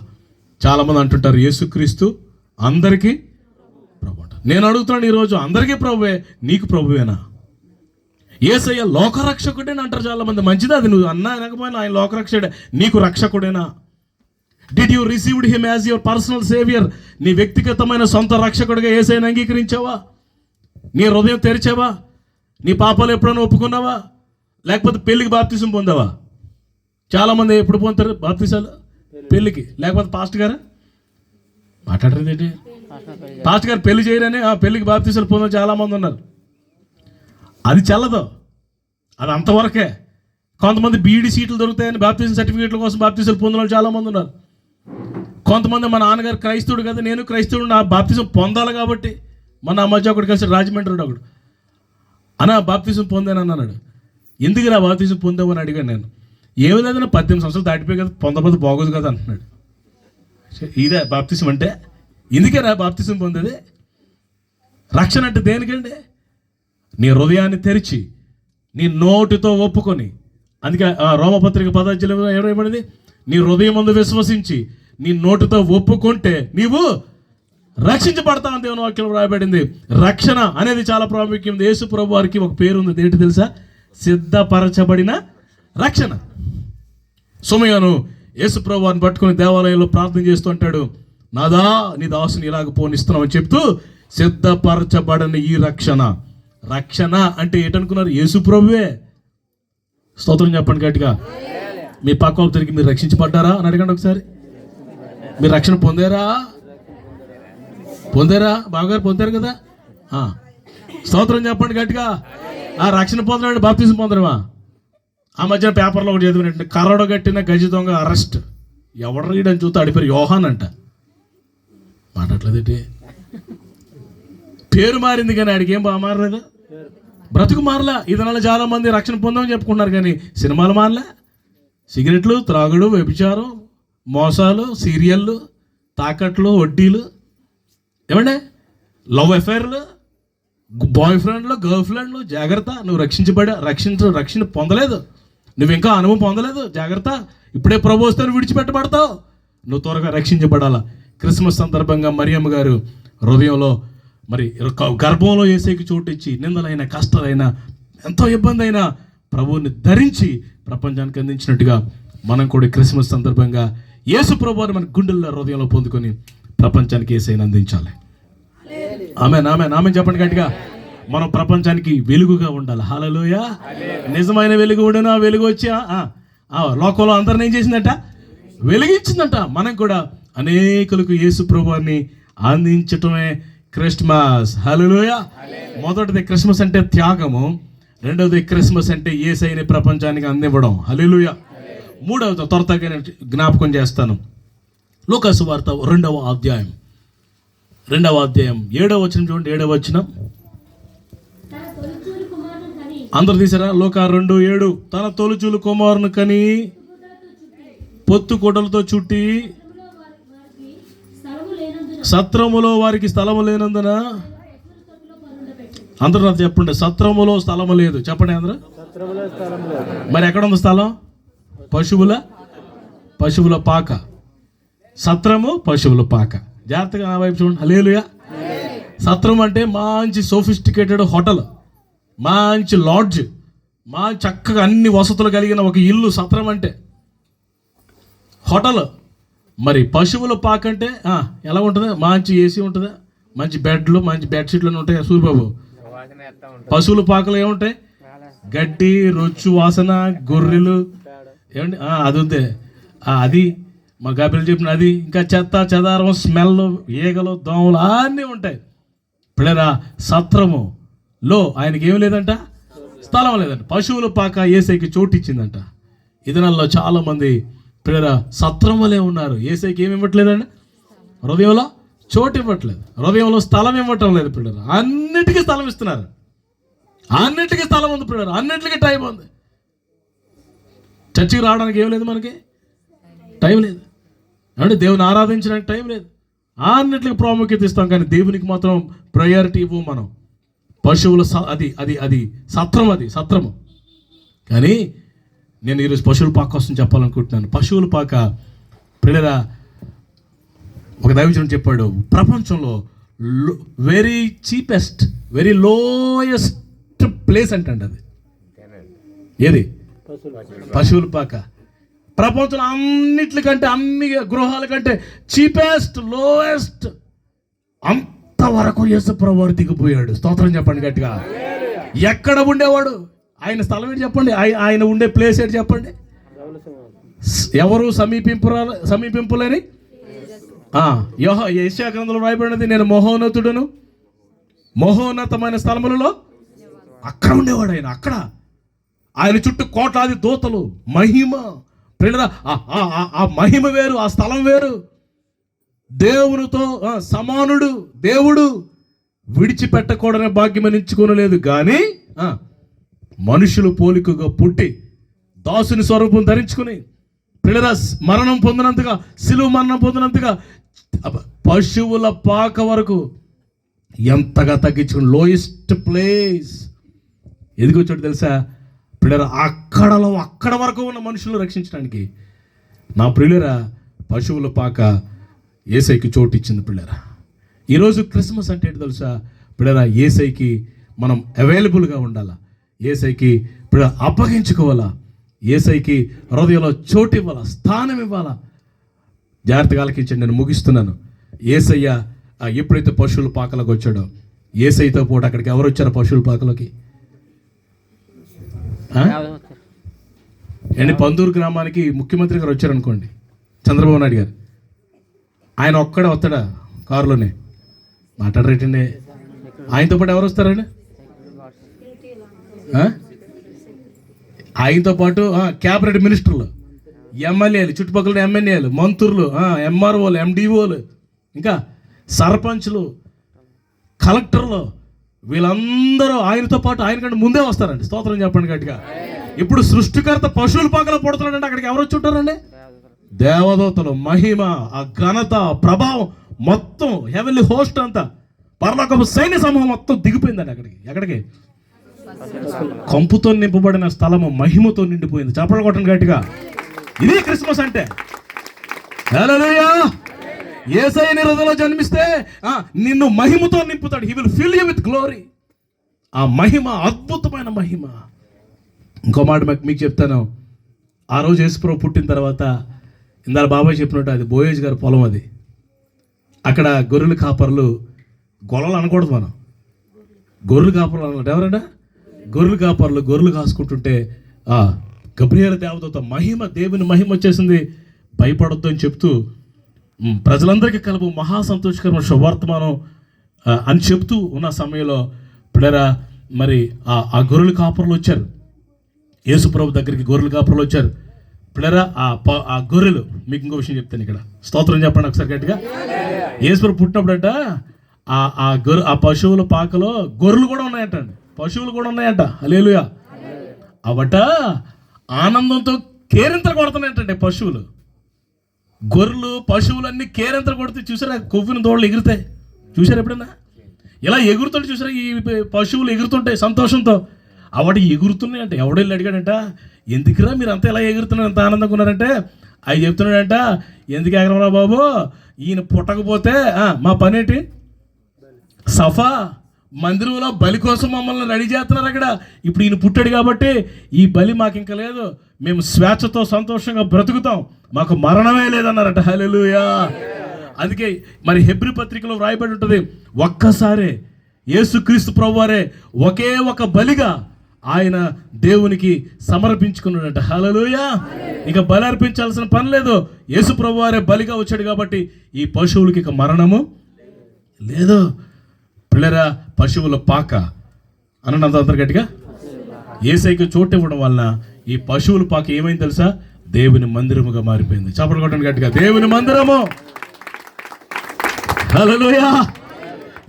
చాలామంది అంటుంటారు యేసుక్రీస్తు అందరికీ ప్రభు అంట. నేను అడుగుతున్నాను ఈరోజు, అందరికీ ప్రభువే, నీకు ప్రభువేనా? యేసయ్య లోకరక్షకుడేనా అంటారు చాలామంది. మంచిది, అది నువ్వు అన్నా అనకపోయినా ఆయన లోకరక్షకుడే. నీకు రక్షకుడేనా? Did you received him as your personal saviour? నీ వ్యక్తిగతమైన సొంత రక్షకుడిగా యేసయ్యను అంగీకరించావా? నీ హృదయం తెరిచావా? నీ పాపాలు ఎప్పుడైనా ఒప్పుకున్నావా? లేకపోతే పెళ్ళికి బాప్తిసం పొందావా? చాలామంది ఎప్పుడు పొందుతారు బాప్తిసాలు? పెళ్ళికి. లేకపోతే పాస్టర్ గారు మాట్లాడలేదు ఏంటి? పాస్టర్ గారు పెళ్లి చేయరని పెళ్ళికి బాప్తిసాలు పొందిన చాలామంది ఉన్నారు. అది చల్లదు, అది అంతవరకే. కొంతమంది బీఈడి సీట్లు దొరుకుతాయని బాప్తిజం సర్టిఫికేట్ల కోసం బాప్తిజాలు పొందిన వాళ్ళు చాలామంది ఉన్నారు. కొంతమంది మా నాన్నగారు క్రైస్తవుడు కదా, నేను క్రైస్తవుడు, నా బాప్తిజం పొందాలి కాబట్టి. మన మధ్య ఒకటి కలిసి రాజమండ్రి ఒకడు బాప్తిజం పొందానని అన్నాడు. ఎందుకు నా బాప్తిజం పొందామని అడిగాను నేను. ఏమి లేదన్నా 18 సంవత్సరాలు దాటిపోయి కదా, పొందబోదు బాగోదు కదా అంటున్నాడు. ఇదే బాప్తిజం అంటే? ఎందుకే నా బాప్తిజం పొందేది? రక్షణ అంటే దేనికండి? నీ హృదయాన్ని తెరిచి నీ నోటితో ఒప్పుకొని, అందుకే రోమపత్రిక 10 ఏమైంది? నీ హృదయం ముందు విశ్వసించి నీ నోటితో ఒప్పుకుంటే నీవు రక్షించబడతావు. దేవుని వాక్యం రాయబడింది. రక్షణ అనేది చాలా ప్రాముఖ్యం. యేసు ప్రభు వారికి ఒక పేరు ఉంది, ఏంటి తెలుసా? సిద్ధపరచబడిన రక్షణ. సుమయోను యేసు ప్రభు వారిని పట్టుకుని దేవాలయంలో ప్రార్థన చేస్తూ అంటాడు, నాదా నీ దాసుని ఇలాగ పోనిస్తున్నామని చెప్తూ, సిద్ధపరచబడిన ఈ రక్షణ. రక్షణ అంటే ఏంటనుకున్నారు? యేసు ప్రభువే. స్తోత్రం చెప్పండి గట్టిగా. మీ పక్క తిరిగి మీరు రక్షించబడ్డారా అని అడగండి ఒకసారి. మీరు రక్షణ పొందారా? బావగారు పొందారు కదా? స్తోత్రం చెప్పండి గట్టిగా. రక్షణ పొందడం బాప్తిజం పొందడమా? ఆ మధ్యన పేపర్లో ఒకటి చదివినట్టు, కర్రడు కట్టిన గజ దొంగ అరెస్ట్. ఎవరు రీడని చూస్తే అడిపారు యోహాన్ అంట. మాట్లాడలేదేంటి? పేరు మారింది కానీ ఆడికి ఏం బాగా మారలేదు, బ్రతుకు మారలా. ఇదనాల చాలా మంది రక్షణ పొందామని చెప్పుకుంటున్నారు కానీ సినిమాలు మారలే. సిగరెట్లు, త్రాగుడు, వ్యభిచారం, మోసాలు, సీరియళ్ళు, తాకట్లు, వడ్డీలు, ఏమండే లవ్ అఫైర్లు, బాయ్ ఫ్రెండ్లు, గర్ల్ ఫ్రెండ్లు. జాగ్రత్త, నువ్వు రక్షణ పొందలేదు, నువ్వు ఇంకా అనుభవం పొందలేదు. జాగ్రత్త, ఇప్పుడే ప్రభు వస్తే నువ్వు విడిచిపెట్టబడతావు. నువ్వు త్వరగా రక్షించబడాలా. క్రిస్మస్ సందర్భంగా మరియమ్మ గారు హృదయంలో మరి గర్భంలో యేసయ్యకి చోటు ఇచ్చి నిందలైన కష్టాలైన ఎంతో ఇబ్బంది అయినా ప్రభువుని ధరించి ప్రపంచానికి అందించినట్టుగా మనం కూడా క్రిస్మస్ సందర్భంగా యేసు ప్రభువుని మన గుండెల్లో హృదయంలో పొందుకొని ప్రపంచానికి యేసయ్యని అందించాలి. ఆమెన్ చెప్పండి గట్టిగా. మనం ప్రపంచానికి వెలుగుగా ఉండాలి. హల్లెలూయా. నిజమైన వెలుగు ఉండను. ఆ వెలుగు వచ్చి లోకంలో అందరిని ఏం చేసిందంట? వెలిగించిందంట. మనం కూడా అనేకులకు యేసు ప్రభువుని అందించటమే క్రిస్మస్. హల్లెలూయా. మొదటిది క్రిస్మస్ అంటే త్యాగము, రెండవది క్రిస్మస్ అంటే యేసయ్యని ప్రపంచానికి అందివ్వడం. హల్లెలూయా. మూడవది త్వరగా జ్ఞాపకం చేస్తాను. లూకా సువార్త 2వ అధ్యాయం 7వ వచనం చూడండి. 7వ వచనం. అందరు తీసారా? లోక 2:7 తన తొలుచూలు కుమారుని కని పొత్తు కొడలతో చుట్టి సత్రములో వారికి స్థలము లేనందున. అందరూ నాకు చెప్పండి, సత్రములో స్థలము లేదు. చెప్పండి అందరూ. సత్రములో స్థలం లేదు. మరి ఎక్కడ ఉంది స్థలం? పశువుల పాక. సత్రము పశువుల పాక. జాగ్రత్తగా నా వైపు చూడండి. హల్లెలూయా. సత్రం అంటే మంచి సోఫిస్టికేటెడ్ హోటల్, మంచి లాడ్జ్, చక్కగా అన్ని వసతులు కలిగిన ఒక ఇల్లు సత్రం అంటే. హోటల్. మరి పశువుల పాక అంటే ఎలా ఉంటుంది? మంచి ఏసీ ఉంటుందా? మంచి బెడ్లు, మంచి బెడ్షీట్లు ఉంటాయి సూరిబాబు. పశువుల పాకలు ఏముంటాయి? గడ్డి, రొచ్చు, వాసన, గొర్రెలు, ఏమండి అది ఉంది. అది మా గాబిలు చెప్పిన అది. ఇంకా చెత్త చెదారం, స్మెల్, ఈగలు, దోమలు అన్నీ ఉంటాయి. పిల్లరా, సత్రములో ఆయనకి ఏం లేదంట, స్థలం లేదంట. పశువుల పాక యేసయ్యకి చోటు ఇచ్చిందంట. ఈ దినాల్లో చాలా మంది పిల్లరా సత్రములే ఉన్నారు. యేసయ్యకి ఏమి ఇవ్వట్లేదండి? హృదయంలో చోటు ఇవ్వట్లేదు, హృదయంలో స్థలం ఇవ్వటం లేదు. పిల్లరా అన్నిటికీ స్థలం ఇస్తున్నారు. అన్నిటికీ స్థలం ఉంది పిల్లరా, అన్నిటికీ టైం ఉంది. చర్చికి రావడానికి ఏం లేదు, మనకి టైం లేదు. అంటే దేవుని ఆరాధించడానికి టైం లేదు. అన్నిటికి ప్రాముఖ్యత ఇస్తాం, కానీ దేవునికి మాత్రం ప్రయారిటీ ఇవ్వం మనం. పశువుల అది సత్రం, అది సత్రము. కానీ నేను ఈరోజు పశువుల పాక కోసం చెప్పాలనుకుంటున్నాను. పశువుల పాక పిల్లరా, ఒక దైవజనుడు చెప్పాడు, ప్రపంచంలో very cheapest, very lowest place అంటండి అది. ఏది? పశువుల పాక. ప్రపంచంలో అన్నిటికంటే, అన్ని గృహాల కంటే చీపెస్ట్, లోయెస్ట్, అంతవరకు యేసుప్రభువు వారు దిగిపోయాడు. స్తోత్రం చెప్పండి గట్టిగా. ఎక్కడ ఉండేవాడు? ఆయన స్థలం ఏంటి చెప్పండి? ఆయన ఉండే ప్లేస్ ఏంటి చెప్పండి? ఎవరు సమీపింపులేని యెషయా గ్రంథంలో రాయబడినది, నేను మహోన్నతుడును, మహోన్నతమైన స్థలములలో అక్కడ ఉండేవాడు ఆయన. అక్కడ ఆయన చుట్టూ కోట్లాది దూతలు, మహిమ. ఆ మహిమ వేరు, ఆ స్థలం వేరు. దేవునితో సమానుడు దేవుడు. విడిచిపెట్టకూడని భాగ్యం ఎంచుకోనలేదు, కానీ మనుషులు పోలికగా పుట్టి దాసుని స్వరూపం ధరించుకుని పిల్లల మరణం పొందినంతగా, సిలువ మరణం పొందినంతగా పశువుల పాక వరకు ఎంతగా తగ్గించుకుని లోయెస్ట్ ప్లేస్ ఎదిగొచ్చాడు తెలుసా పిల్లరా? అక్కడ వరకు ఉన్న మనుషులను రక్షించడానికి నా పిల్లరా పశువుల పాక యేసయ్యకి చోటు ఇచ్చింది. పిల్లరా, ఈరోజు క్రిస్మస్ అంటే ఏంటి తెలుసా పిల్లరా? యేసయ్యకి మనం అవైలబుల్గా ఉండాలా, యేసయ్యకి పిల్లరా అప్పగించుకోవాలా, యేసయ్యకి హృదయంలో చోటు ఇవ్వాలా, స్థానం ఇవ్వాలా. జాగ్రత్తగా ఆలకించండి, నేను ముగిస్తున్నాను. యేసయ్య ఎప్పుడైతే పశువుల పాకలోకి వచ్చాడో, యేసయ్యతో పాటు అక్కడికి ఎవరు వచ్చారు పశువుల పాకలోకి? పందూరు గ్రామానికి ముఖ్యమంత్రి గారు వచ్చారనుకోండి, చంద్రబాబు నాయుడు గారు. ఆయన ఒక్కడే వస్తాడా కారులోనే? మాట్లాడరేటండి. ఆయనతో పాటు ఎవరు వస్తారండి? ఆయనతో పాటు క్యాబినెట్ మినిస్టర్లు, ఎమ్మెల్యేలు, చుట్టుపక్కల ఎమ్మెల్యేలు, మంత్రులు, ఎంఆర్ఓలు, ఎండిఓలు, ఇంకా సర్పంచ్లు, కలెక్టర్లు, వీళ్ళందరూ ఆయనతో పాటు ఆయన కంటే ముందే వస్తారండి. స్తోత్రం చెప్పండి గట్టిగా. ఇప్పుడు సృష్టికర్త పశువుల పాకలో పుడుతున్నాడంటే అక్కడికి ఎవరు వచ్చి ఉంటారండి? దేవదూతలు, మహిమ, ఆ ఘనత, ప్రభావం మొత్తం హెవెన్లీ హోస్ట్ అంతా, పరలోకపు సైన్య సమూహం మొత్తం దిగిపోయిందండి అక్కడికి. ఎక్కడికి? కంపుతో నింపబడిన స్థలము మహిమతో నిండిపోయింది. చప్పట్లు కొట్టండి గట్టిగా. ఇది క్రిస్మస్ అంటే. హల్లెలూయా. యేసయ్య నీ హృదయంలో జన్మిస్తే నిన్ను మహిమతో నింపుతాడు. He will fill you with glory. ఆ మహిమ అద్భుతమైన మహిమ. ఇంకో మాట మీకు చెప్తాను. ఆ రోజు యేసుప్రభు పుట్టిన తర్వాత, ఇందాక బాబాయ్ చెప్పినట్టు, అది బోయేజ్ గారి పొలం. అది అక్కడ గొర్రెలు కాపర్లు, గొల్లలు అనకూడదు మనం, గొర్రెలు కాపర్లు అన్నట్టు. ఎవరంటే గొర్రెలు కాపర్లు గొర్రెలు కాసుకుంటుంటే గబ్రియేలు దేవదూత మహిమ, దేవుని మహిమ వచ్చేసింది. భయపడొద్దు అని చెప్తూ ప్రజలందరికీ కలుపు మహా సంతోషకరమైన శుభవర్తమానం అని చెప్తూ ఉన్న సమయంలో పిల్లరా, మరి ఆ గొర్రెలు కాపర్లు వచ్చారు. యేసుప్రభు దగ్గరికి గొర్రెలు కాపర్లు వచ్చారు. పిల్లరా, ఆ గొర్రెలు, మీకు ఇంకో విషయం చెప్తాను ఇక్కడ. స్తోత్రం చెప్పండి ఒకసారి గట్టిగా. యేసుప్రభు పుట్టినప్పుడంట ఆ పశువుల పాకలో గొర్రెలు కూడా ఉన్నాయంట అండి, పశువులు కూడా ఉన్నాయంట. హల్లెలూయా. అవట ఆనందంతో కేరింతలు కొడుతున్నాయంటే పశువులు, గొర్రెలు, పశువులన్నీ కేరింతలు కొడితే చూసారా కొవ్విన దోళ్ళు ఎగురుతాయి. చూసారు ఎప్పుడన్నా ఇలా ఎగురుతుంటే చూసారా ఈ పశువులు ఎగురుతుంటాయి సంతోషంతో. అవటి ఎగురుతున్నాయి అంటే ఎవడో వెళ్ళి అడిగాడంట, ఎందుకురా మీరు అంతా ఇలా ఎగురుతున్నారు, అంత ఆనందంగా ఉన్నారంటే అవి చెప్తున్నాడంట, ఎందుకు ఎగరరా బాబు, ఈయన పుట్టకపోతే మా పని ఏంటి, సఫా మందిరంలో బలి కోసం మమ్మల్ని రెడీ చేస్తున్నారు అక్కడ, ఇప్పుడు ఈయన పుట్టాడు కాబట్టి ఈ బలి మాకు ఇంకా లేదు, మేము స్వేచ్ఛతో సంతోషంగా బ్రతుకుతాం, మాకు మరణమే లేదన్నారట. హల్లెలూయా. అందుకే మరి హెబ్రీ పత్రికలో వ్రాయబడి ఉంటుంది, ఒక్కసారే యేసుక్రీస్తు ప్రభువారే ఒకే ఒక బలిగా ఆయన దేవునికి సమర్పించుకున్నాడట. హల్లెలూయా. ఇక బలి అర్పించాల్సిన పని లేదు, యేసు ప్రభువారే బలిగా వచ్చాడు కాబట్టి ఈ పశువులకి ఇక మరణము లేదు. పిల్లరా, పశువుల పాక అన్నంత అంత గట్టిగా యేసయ్యకి చోటు ఇవ్వడం వలన ఈ పశువుల పాక ఏమైంది తెలుసా, దేవుని మందిరముగా మారిపోయింది. చప్పట్లు కొట్టండి గట్టిగా, దేవుని మందిరము. హల్లెలూయా.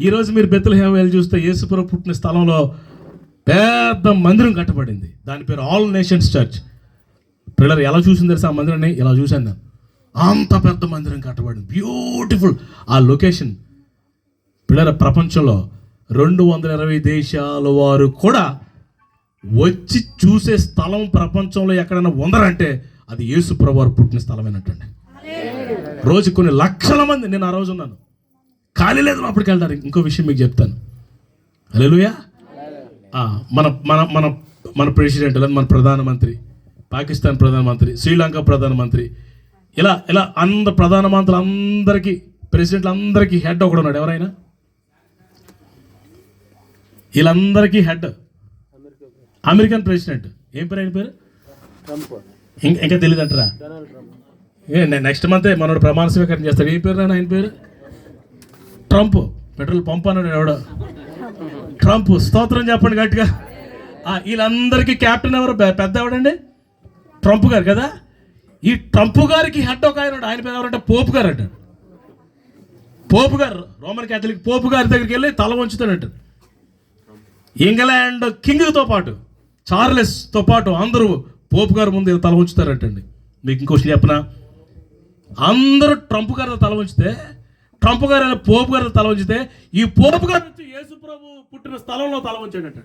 ఈరోజు మీరు బెత్లెహేము వెళ్ళి చూస్తే యేసుప్రభు పుట్టిన స్థలంలో పెద్ద మందిరం కట్టబడింది, దాని పేరు ఆల్ నేషన్స్ చర్చ్. పిల్లలు ఎలా చూసింది తెలుసా ఆ మందిరాన్ని, ఇలా చూశాను నేను, అంత పెద్ద మందిరం కట్టబడింది, బ్యూటిఫుల్ ఆ లొకేషన్. పిల్లల ప్రపంచంలో 220 దేశాల వారు కూడా వచ్చి చూసే స్థలం ప్రపంచంలో ఎక్కడైనా ఉందరంటే అది యేసు ప్రభువు వారు పుట్టిన స్థలమేనట్టండి. రోజు కొన్ని లక్షల మంది, నేను ఆ రోజు ఉన్నాను, ఖాళీ లేదు అప్పటికి వెళ్తారు. ఇంకో విషయం మీకు చెప్తాను. హల్లెలూయా. మన మన మన మన ప్రెసిడెంట్, మన ప్రధానమంత్రి, పాకిస్తాన్ ప్రధానమంత్రి, శ్రీలంక ప్రధానమంత్రి, ఇలా ఇలా ప్రధానమంత్రులు అందరికీ, ప్రెసిడెంట్లు అందరికీ హెడ్ ఒకడు ఉన్నాడు. ఎవరైనా వీళ్ళందరికీ హెడ్ అమెరికన్ ప్రెసిడెంట్. ఏం పేరు ఆయన పేరు, ఇంకా తెలియదు అంటారా? నెక్స్ట్ మంతే మనోడు ప్రమాణ స్వీకారం చేస్తాడు. ఏం పేరు ఆయన పేరు? ట్రంప్. పెట్రోల్ పంప్ అన్నాడు ఎవడో, ట్రంప్. స్తోత్రం చెప్పండి గట్టిగా. వీళ్ళందరికీ క్యాప్టెన్ ఎవరు, పెద్ద ఎవడండి? ట్రంప్ గారు కదా. ఈ ట్రంప్ గారికి హెడ్ ఒక ఆయన, ఆయన పేరు ఎవరంటే పోపు గారు అంటాడు. పోపు గారు, రోమన్ క్యాథలిక్ పోపు గారి దగ్గరికి వెళ్ళి తల వంచుతాడంట. ఇంగ్లాండ్ కింగ్తో పాటు, చార్లెస్తో పాటు అందరూ పోపు గారు ముందు తల వంచుతారటండి. మీకు ఇంకో విషయం చెప్పనా, అందరూ ట్రంప్ గారు తల వంచితే, ట్రంప్ గారు పోపు గారు తల వంచితే, ఈ పోపు గారు వచ్చి యేసు ప్రభు పుట్టిన స్థలంలో తల వంచాడట.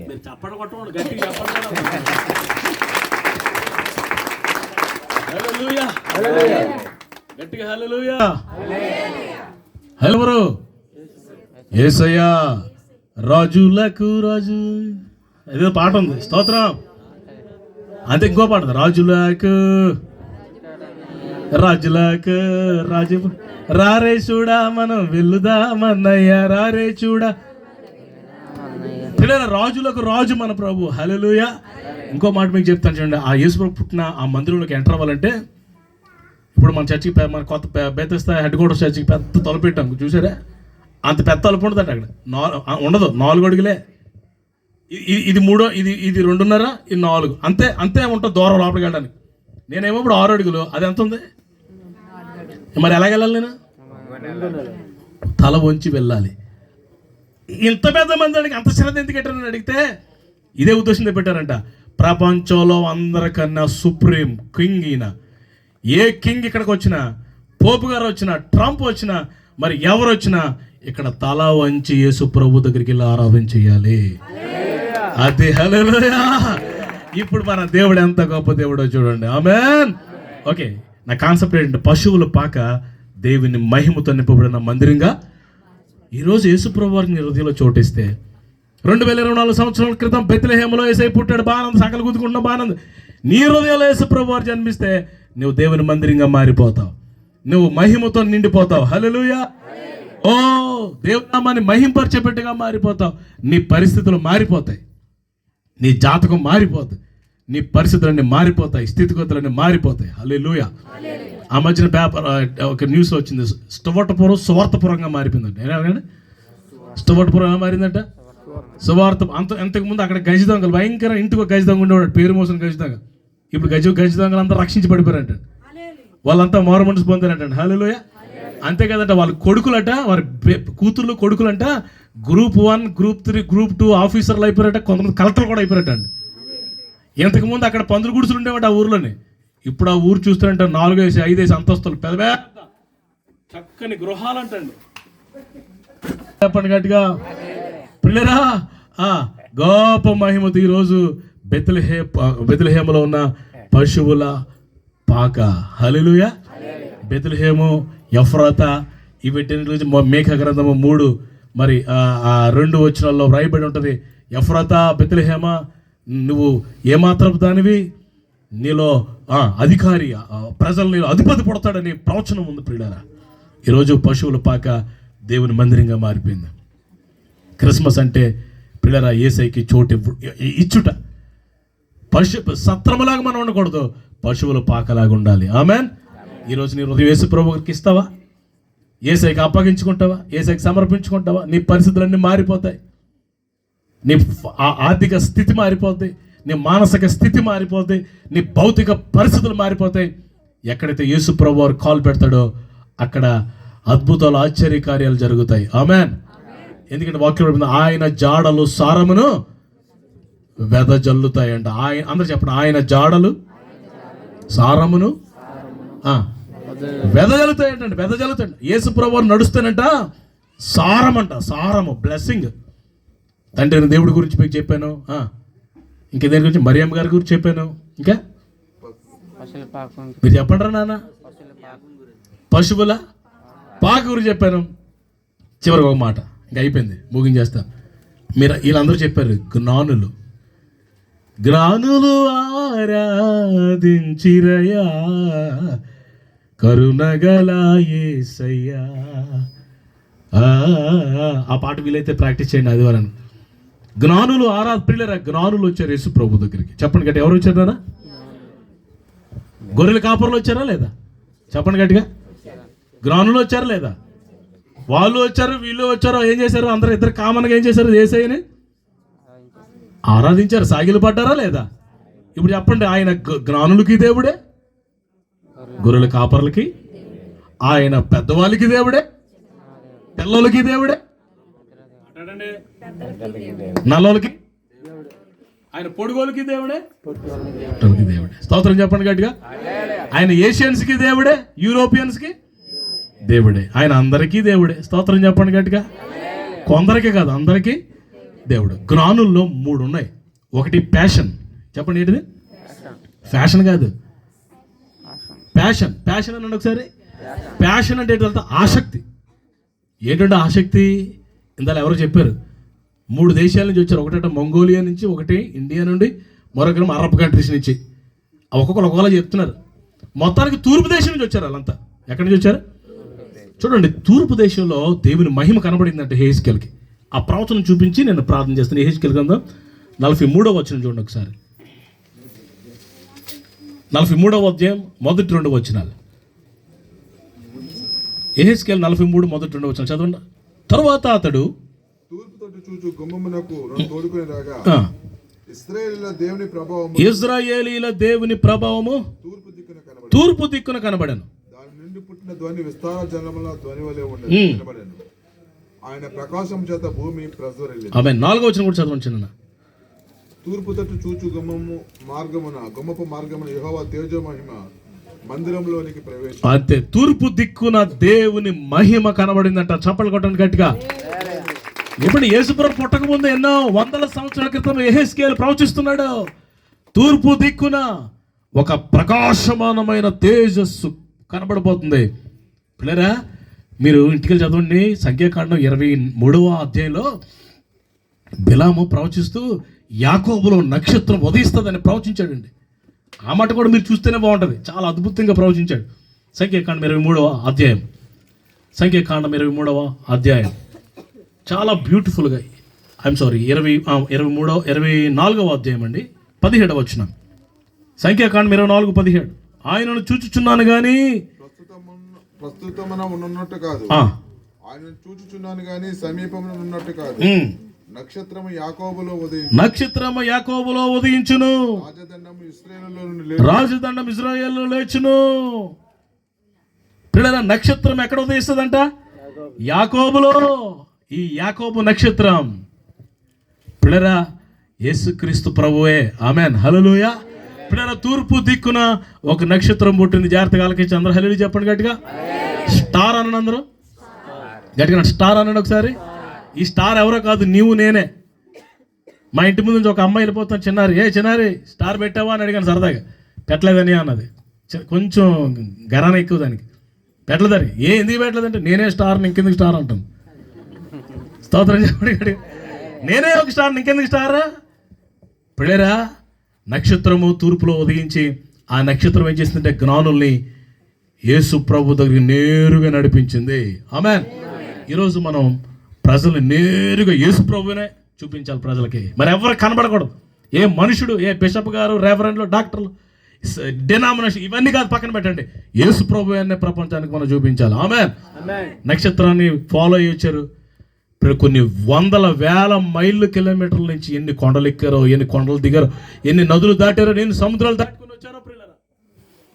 మీరు చప్పట్లు కొట్టండి, గట్టిగా చెప్పండి. హల్లెలూయా, గట్టిగా హల్లెలూయా. హల్లెలూయా. యేసయ్యా రాజులకు రాజు, ఏదో పాట ఉంది, స్తోత్రం. అంతే ఇంకో పాట ఉంది, రాజులకు రాజులకు రాజు, రారే చూడా మనం వెళ్దామన్నయ్య, రారే చూడా. పిల్లల రాజులకు రాజు మన ప్రభు. హల్లెలూయా. ఇంకో మాట మీకు చెప్తాను చూడండి, ఆ యేసు ప్రభు పుట్టిన ఆ మందిరంలోకి ఎంటర్ అవ్వాలంటే, ఇప్పుడు మన చర్చికి, మన కొత్త బెతెస్దా హెడ్ క్వార్టర్స్ చర్చికి పెద్ద తలుపు పెట్టాం, చూసారా? అంత పెద్ద తలుపు ఉంటుంది అక్కడ, ఉండదు, 4 అడుగులే. ఇది 3, ఇది 2.5, ఇది 4, అంతే అంతే ఉంటుంది దూరం లోపలికి వెళ్ళడానికి. నేనేమో ఇప్పుడు 6 అడుగులు, అది ఎంత ఉంది మరి, ఎలాగెళ్ళాలి నేను? తల వంచి వెళ్ళాలి. ఇంత పెద్ద మందిరానికి అంత శ్రద్ధ ఎందుకు పెట్టారని అడిగితే ఇదే ఉద్దేశంతో పెట్టారంట. ప్రపంచంలో అందరికన్నా సుప్రీం కింగ్ ఈయన. ఏ కింగ్ ఇక్కడికి వచ్చినా, పోపు గారు వచ్చినా, ట్రంప్ వచ్చినా, మరి ఎవరు వచ్చినా ఇక్కడ తల వంచి యేసు ప్రభు దగ్గరికి వెళ్ళి ఆరాధన చేయాలి. అది హల్లెలూయా. ఇప్పుడు మన దేవుడు ఎంత గొప్ప దేవుడో చూడండి. ఆమేన్. ఓకే, నా కాన్సెప్ట్ ఏంటంటే, పశువుల పాక దేవుని మహిమతో నింపబడిన మందిరంగా ఈరోజు యేసు ప్రభు వారిని హృదయంలో చోటిస్తే, 2024 సంవత్సరాల క్రితం బెత్లెహేములో యేసయ్య పుట్టాడు, బానంద సకలు గుద్దుకుంటున్న బానంద. నీ హృదయంలో యేసు ప్రభు వారు జన్మిస్తే నువ్వు దేవుని మందిరంగా మారిపోతావు, నువ్వు మహిమతో నిండిపోతావు. హల్లెలూయా. ఓ, దేవుని నామాన్ని మహింపరిచేపెట్టుగా మారిపోతావు. నీ పరిస్థితులు మారిపోతాయి, నీ జాతకం మారిపోతుంది, నీ పరిస్థితులన్నీ మారిపోతాయి, స్థితిగతులన్నీ మారిపోతాయి. హల్లెలూయా. ఆ మధ్యన పేపర్ ఒక న్యూస్ వచ్చింది, స్టువర్టపురం సువార్తపురంగా మారిపోయిందంట. ఏమన్నా స్టువర్టపురం మారిందంట, సువార్త. అంతకుముందు అక్కడ గజ దొంగలు భయంకర, ఇంటికి గజ దొంగ ఉండేవాడు, పేరు మోసం గజ దొంగ. ఇప్పుడు గజ దొంగలంతా రక్షించి పడిపోయారంట, వాళ్ళంతా మారు మనసు పొందారంట. హల్లెలూయా. అంతే కదంట, వాళ్ళ కొడుకులట, వారి కూతుర్లు కొడుకులంట గ్రూప్ 1, గ్రూప్ 3, గ్రూప్ 2 ఆఫీసర్లు అయిపోయారట, కొంతమంది కలెక్టర్లు కూడా అయిపోయారటండి. ఇంతకుముందు అక్కడ పందులు గుడిసెలు ఉండేవాడు ఆ ఊర్లోనే. ఇప్పుడు ఆ ఊరు చూస్తుంటే 4-5 అంతస్తులు పెద్ద పెద్ద చక్కని గృహాలు అంటండి. చెప్పండి గట్టిగా పిల్లరా. గొప్ప మహిమతో ఈరోజు బెత్లెహేములో ఉన్న పశువుల పాక. హల్లెలూయా. బెత్లెహేము, ఎఫ్రాతా, వీటి గురించి మేఘ గ్రంథము 3 మరి 2 వచనాల్లో వ్రాయబడి ఉంటుంది. ఎఫ్రాతా, బెత్లెహేమ, నువ్వు ఏమాత్రం దానివి, నీలో అధికారి, ప్రజలు నీలో అధిపతి పుడతాడని ప్రవచనం ఉంది ప్రియులారా. ఈరోజు పశువుల పాక దేవుని మందిరంగా మారిపోయింది. క్రిస్మస్ అంటే పిల్లరా యేసయ్యకి చోటు ఇచ్చుట. సత్రములాగా మనం ఉండకూడదు, పశువుల పాకలాగా ఉండాలి. ఆమెన్. ఈరోజు నీ హృదయం యేసు ప్రభువుకి ఇస్తావా? యేసయ్యకి అప్పగించుకుంటావా? యేసయ్యకి సమర్పించుకుంటావా? నీ పరిస్థితులన్నీ మారిపోతాయి. నీ ఆర్థిక స్థితి మారిపోతాయి, నీ మానసిక స్థితి మారిపోతాయి, నీ భౌతిక పరిస్థితులు మారిపోతాయి. ఎక్కడైతే యేసు ప్రభు వారు కాలు పెడతాడో అక్కడ అద్భుతాలు, ఆశ్చర్య కార్యాలు జరుగుతాయి. ఆమెన్. ఎందుకంటే వాక్యం ఆయన జాడలు సారమును వెదజల్లుతాయంట. అందరూ చెప్పండి, ఆయన జాడలు సారమును వెదజల్లుతాయంటండి. వెదజల్లుతాయండి. యేసు ప్రభు వారు నడుస్తానంట సారం అంట, సారము, బ్లెస్సింగ్. తండ్రి దేవుడి గురించి మీకు చెప్పాను. ఇంకా దేని గురించి? మరియమ్మ గారి గురించి చెప్పాను. ఇంకా మీరు చెప్పండి రా నాన్న. పశువుల పాక గురించి చెప్పాను. చివరికి ఒక మాట, ఇంకా అయిపోయింది, ముగించేస్తాను. మీరు వీళ్ళందరూ చెప్పారు జ్ఞానులు. జ్ఞానులు ఆరాధించిరయా కరుణగల యేసయ్యా. ఆ పాట వీలైతే ప్రాక్టీస్ చేయండి ఆదివారం. జ్ఞానులు ప్రియులారా, జ్ఞానులు వచ్చారు యేసు ప్రభు దగ్గరికి. చెప్పండి గట్టి, ఎవరు వచ్చారా? గొర్రెల కాపర్లు వచ్చారా లేదా? చెప్పండి గట్టిగా. జ్ఞానులు వచ్చారా లేదా? వాళ్ళు వచ్చారు, వీళ్ళు వచ్చారు. ఏం చేశారు? అందరూ ఇద్దరు కామన్గా ఏం చేశారు? యేసయ్యని ఆరాధించారు. సాగిలు పడ్డారా లేదా? ఇప్పుడు చెప్పండి, ఆయన జ్ఞానులకి దేవుడే, గొర్రెల కాపర్లకి, ఆయన పెద్దవాళ్ళకి దేవుడే, పిల్లలకి దేవుడే, నల్లలకి, ఆయన పొడుగోలకి దేవుడే, దేవుడే. స్తోత్రం చెప్పండి గట్టిగా. ఆయన ఏషియన్స్ కి దేవుడే, యూరోపియన్స్ కి దేవుడే, ఆయన అందరికీ దేవుడే. స్తోత్రం చెప్పండి గట్టిగా. కొందరికి కాదు, అందరికీ దేవుడు. జ్ఞానుల్లో 3 ఉన్నాయి. ఒకటి ప్యాషన్. చెప్పండి ఏంటిది? ఫ్యాషన్ కాదు, ప్యాషన్. ప్యాషన్ అనండి ఒకసారి. ప్యాషన్ అంటే ఏంటంటే ఆసక్తి. ఏంటంటే ఆసక్తి? ఇందాక ఎవరో చెప్పారు, 3 దేశాల నుంచి వచ్చారు. ఒకటి మంగోలియా నుంచి, ఒకటి ఇండియా నుండి, మరొకరు అరబ్ కంట్రీస్ నుంచి. ఒక్కొక్కరు ఒకలా చెప్తున్నారు. మొత్తానికి తూర్పు దేశం నుంచి వచ్చారు వాళ్ళంతా. ఎక్కడి నుంచి వచ్చారు? చూడండి, తూర్పు దేశంలో దేవుని మహిమ కనబడిందంటే హెజ్కేలుకి. ఆ ప్రవచనం చూపించి నేను ప్రార్థన చేస్తాను. హెజ్కేలు గ్రంథం 43వ వచనం చూడండి ఒకసారి. 43వ అధ్యాయం 1-2 వచనాలు. యెహెజ్కేలు 43 1-2 వచనాలు చదవండి. తరువాత అతడు తూర్పు తట్టు చూచు గుమ్మమునకు తోడుకొని రాగా ఇశ్రాయేలీల దేవుని ప్రభావము తూర్పు దిక్కున కనబడను. దాని నుండి పుట్టిన ధ్వని విస్తార జలముల ధ్వని వలె ఉండెను. ఆయన ప్రకాశం చేత భూమి ప్రజ్వరిల్లింది. ఆమేన్. 4వ వచనం కూడా చదవండి చిన్న. తూర్పు తట్టు చూచు గుమ్మపు మార్గమున యెహోవా తేజో మహిమ మందిరంలోనికి ప్రవేశించింది. అంతే, తూర్పు దిక్కున దేవుని మహిమ కనబడిందంట. చప్పలు కొట్టండి గట్టిగా. ఇప్పుడు యేసుప్రభు పుట్టక ముందు ఎన్నో వందల సంవత్సరాల క్రితం యెహెజ్కేలు ప్రవచిస్తున్నాడు. తూర్పు దిక్కున ఒక ప్రకాశమానమైన తేజస్సు కనబడబోతుంది. పిల్లరా, మీరు ఇంటికి చదవండి. సంఖ్యాకాండం 23వ అధ్యాయంలో బిలాము ప్రవచిస్తూ యాకోబులో నక్షత్రం ఉదయిస్తుందని ప్రవచించాడండి. ఆ మాట కూడా మీరు చూస్తేనే బాగుంటుంది. చాలా అద్భుతంగా ప్రవచించాడు. సంఖ్యాకాండం 23వ అధ్యాయం. సంఖ్యాకాండం 23వ అధ్యాయం చాలా బ్యూటిఫుల్గా, 24వ అధ్యాయం అండి, 17వ వచనం. సంఖ్యాకాండం 24:17. ఆయనను చూచుచున్నాను కానీ ప్రస్తుతమున ఉన్నట్టు కాదు, ఆయన చూచుచున్నాను కానీ సమీపమున ఉన్నట్టు కాదు. నక్షత్రము యాకోబులో ఉదయించును, రాజదండం ఇశ్రాయేలులో లేచును. పిల్లల నక్షత్రం ఎక్కడ ఉదయిస్తుందంట? యాకోబులో. ఈ యాకోబు నక్షత్రం పిల్లరా యేసుక్రీస్తు ప్రభువే. ఆమెన్. హల్లెలూయా. పిల్లరా తూర్పు దిక్కున ఒక నక్షత్రం పుట్టింది. జాగ్రత్తగా ఆలకించి అందరూ హల్లెలూయా చెప్పండి గట్టిగా. స్టార్ అనండి అందరూ గట్టిగా. స్టార్ అనండి ఒకసారి. ఈ స్టార్ ఎవరో కాదు, నీవు నేనే. మా ఇంటి ముందు నుంచి ఒక అమ్మాయి వెళ్ళిపోతాను, చిన్నారి, చిన్నారి స్టార్ పెట్టావా అని అడిగాను సరదాగా. పెట్టలేదని అన్నది. కొంచెం గరాన ఎక్కువ దానికి. పెట్టలేదని. ఎందుకు పెట్టలేదంటే నేనే స్టార్, ఇంకెందుకు స్టార్ అంటాను. స్తోత్రం చెప్పండి. నేనే ఒక స్టార్, ఇంకెందుకు స్టార్. పిల్లరా నక్షత్రము తూర్పులో ఉదయించి ఆ నక్షత్రం ఏం చేస్తుందంటే జ్ఞానుల్ని యేసు ప్రభు దగ్గరికి నేరుగా నడిపించింది. ఆమేన్. ఈరోజు మనం ప్రజల్ని నేరుగా యేసు ప్రభునే చూపించాలి ప్రజలకి. మరి ఎవరు కనబడకూడదు. ఏ మనుషుడు, ఏ బిషప్ గారు, రెవరెండ్లు, డాక్టర్లు, డినామినేషన్ ఇవన్నీ కాదు, పక్కన పెట్టండి. యేసు ప్రభు అనే ప్రపంచానికి మనం చూపించాలి. ఆమేన్. నక్షత్రాన్ని ఫాలో అయ్యి వచ్చారు. ఇప్పుడు కొన్ని వందల వేల మైళ్ళు కిలోమీటర్ల నుంచి ఎన్ని కొండలు ఎక్కారో, ఎన్ని కొండలు దిగారో, ఎన్ని నదులు దాటారో, ఎన్ని సముద్రాలు దాటుకొని వచ్చారో పిల్లలు.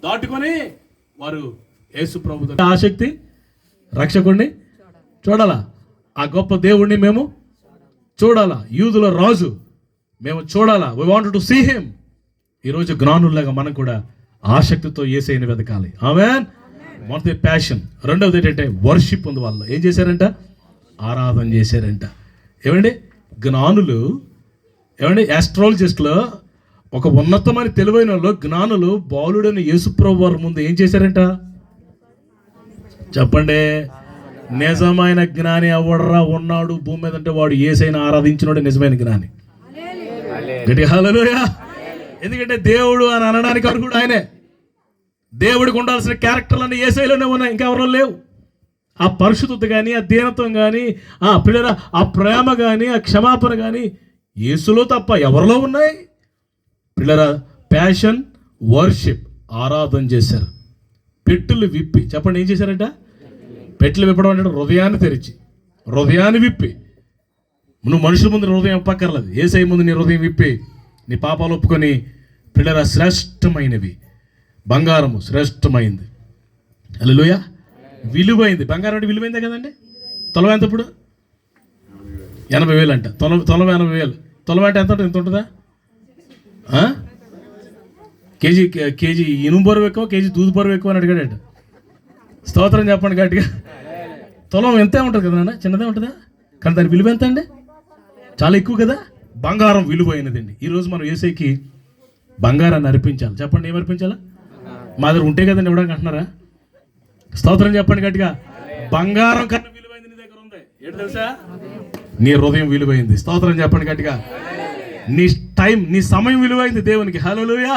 దాటుకొని వారు యేసు ప్రభు ఆసక్తి రక్షకుడిని చూడాలా, ఆ గొప్ప దేవుణ్ణి మేము చూడాలా, యూదుల రాజు మేము చూడాలా. We want to see him. ఈరోజు జ్ఞానుల్లాగా మనం కూడా ఆసక్తితో యేసయ్యని వెతకాలి. ఆమేన్. మొదటి ప్యాషన్. రెండవది ఏంటంటే వర్షిప్ ఉంది. వాళ్ళు ఏం చేశారంట? ఆరాధన చేశారంట. ఏమండి జ్ఞానులు, ఏమండి ఆస్ట్రాలజిస్టులు, ఒక ఉన్నతమైన తెలివైన వాళ్ళు, జ్ఞానులు బాలుడైన యేసుప్రభు వారి ముందు ఏం చేశారంట చెప్పండి? నిజమైన జ్ఞాని ఎవడరా ఉన్నాడు భూమి మీద అంటే వాడు యేసయ్యని ఆరాధించినోడు నిజమైన జ్ఞాని. గట్టిగా హల్లెలూయా. ఎందుకంటే దేవుడు అని అనడానికి అర్హుడు ఆయనే. దేవుడికి ఉండాల్సిన క్యారెక్టర్లన్నీ యేసయ్యలోనే ఉన్నాయి, ఇంకెవరో లేవు. ఆ పరిశుద్ధత కానీ, ఆ దీనత్వం కానీ, ఆ పిల్లల ఆ ప్రేమ కానీ, ఆ క్షమాపణ కానీ యేసులో తప్ప ఎవరిలో ఉన్నాయి? పిల్లల ప్యాషన్, వర్షిప్, ఆరాధన చేశారు. పెట్టెలు విప్పి చెప్పండి ఏం చేశారంట? పెట్టెలు విప్పడం అంటే హృదయాన్ని తెరిచి, హృదయాన్ని విప్పి. నువ్వు మనుషుల ముందు హృదయం విప్పక్కర్లేదు, యేసయ్య ముందు నీ హృదయం విప్పి నీ పాపాలు ఒప్పుకొని పిల్లల శ్రేష్టమైనవి. బంగారము శ్రేష్టమైంది. హల్లెలూయా. విలువైంది. బంగారం అంటే విలువైందే కదండి. తొలం ఎంత ఇప్పుడు? 80,000 అంట. తొలం 80,000. తొలం అంటే ఎంత ఉంటుంది? ఎంత ఉంటుందా? కేజీ ఇనుము బరువు ఎక్కువ, కేజీ దూది బరువు ఎక్కువ అని అడిగాడట. స్తోత్రం చెప్పండి గట్టిగా. తొలం ఎంతే ఉంటుంది కదా నాన్న, చిన్నదే ఉంటుందా? కానీ దాని విలువ ఎంత అండి? చాలా ఎక్కువ కదా. బంగారం విలువైనదండి. ఈరోజు మనం యేసయ్యకి బంగారాన్ని అర్పించాలి. చెప్పండి ఏం అర్పించాలా? మా దగ్గర ఉంటే కదండి ఇవ్వడానికి అంటున్నారా? స్తోత్రం చెప్పండి గట్టిగా. బంగారం కన్నా విలువైంది నీ దగ్గర ఉంది. ఏంటి తెలుసా? నీ హృదయం విలువైంది. స్తోత్రం చెప్పండి గట్టిగా. నీ టైం, నీ సమయం విలువైంది దేవునికి. హల్లెలూయా.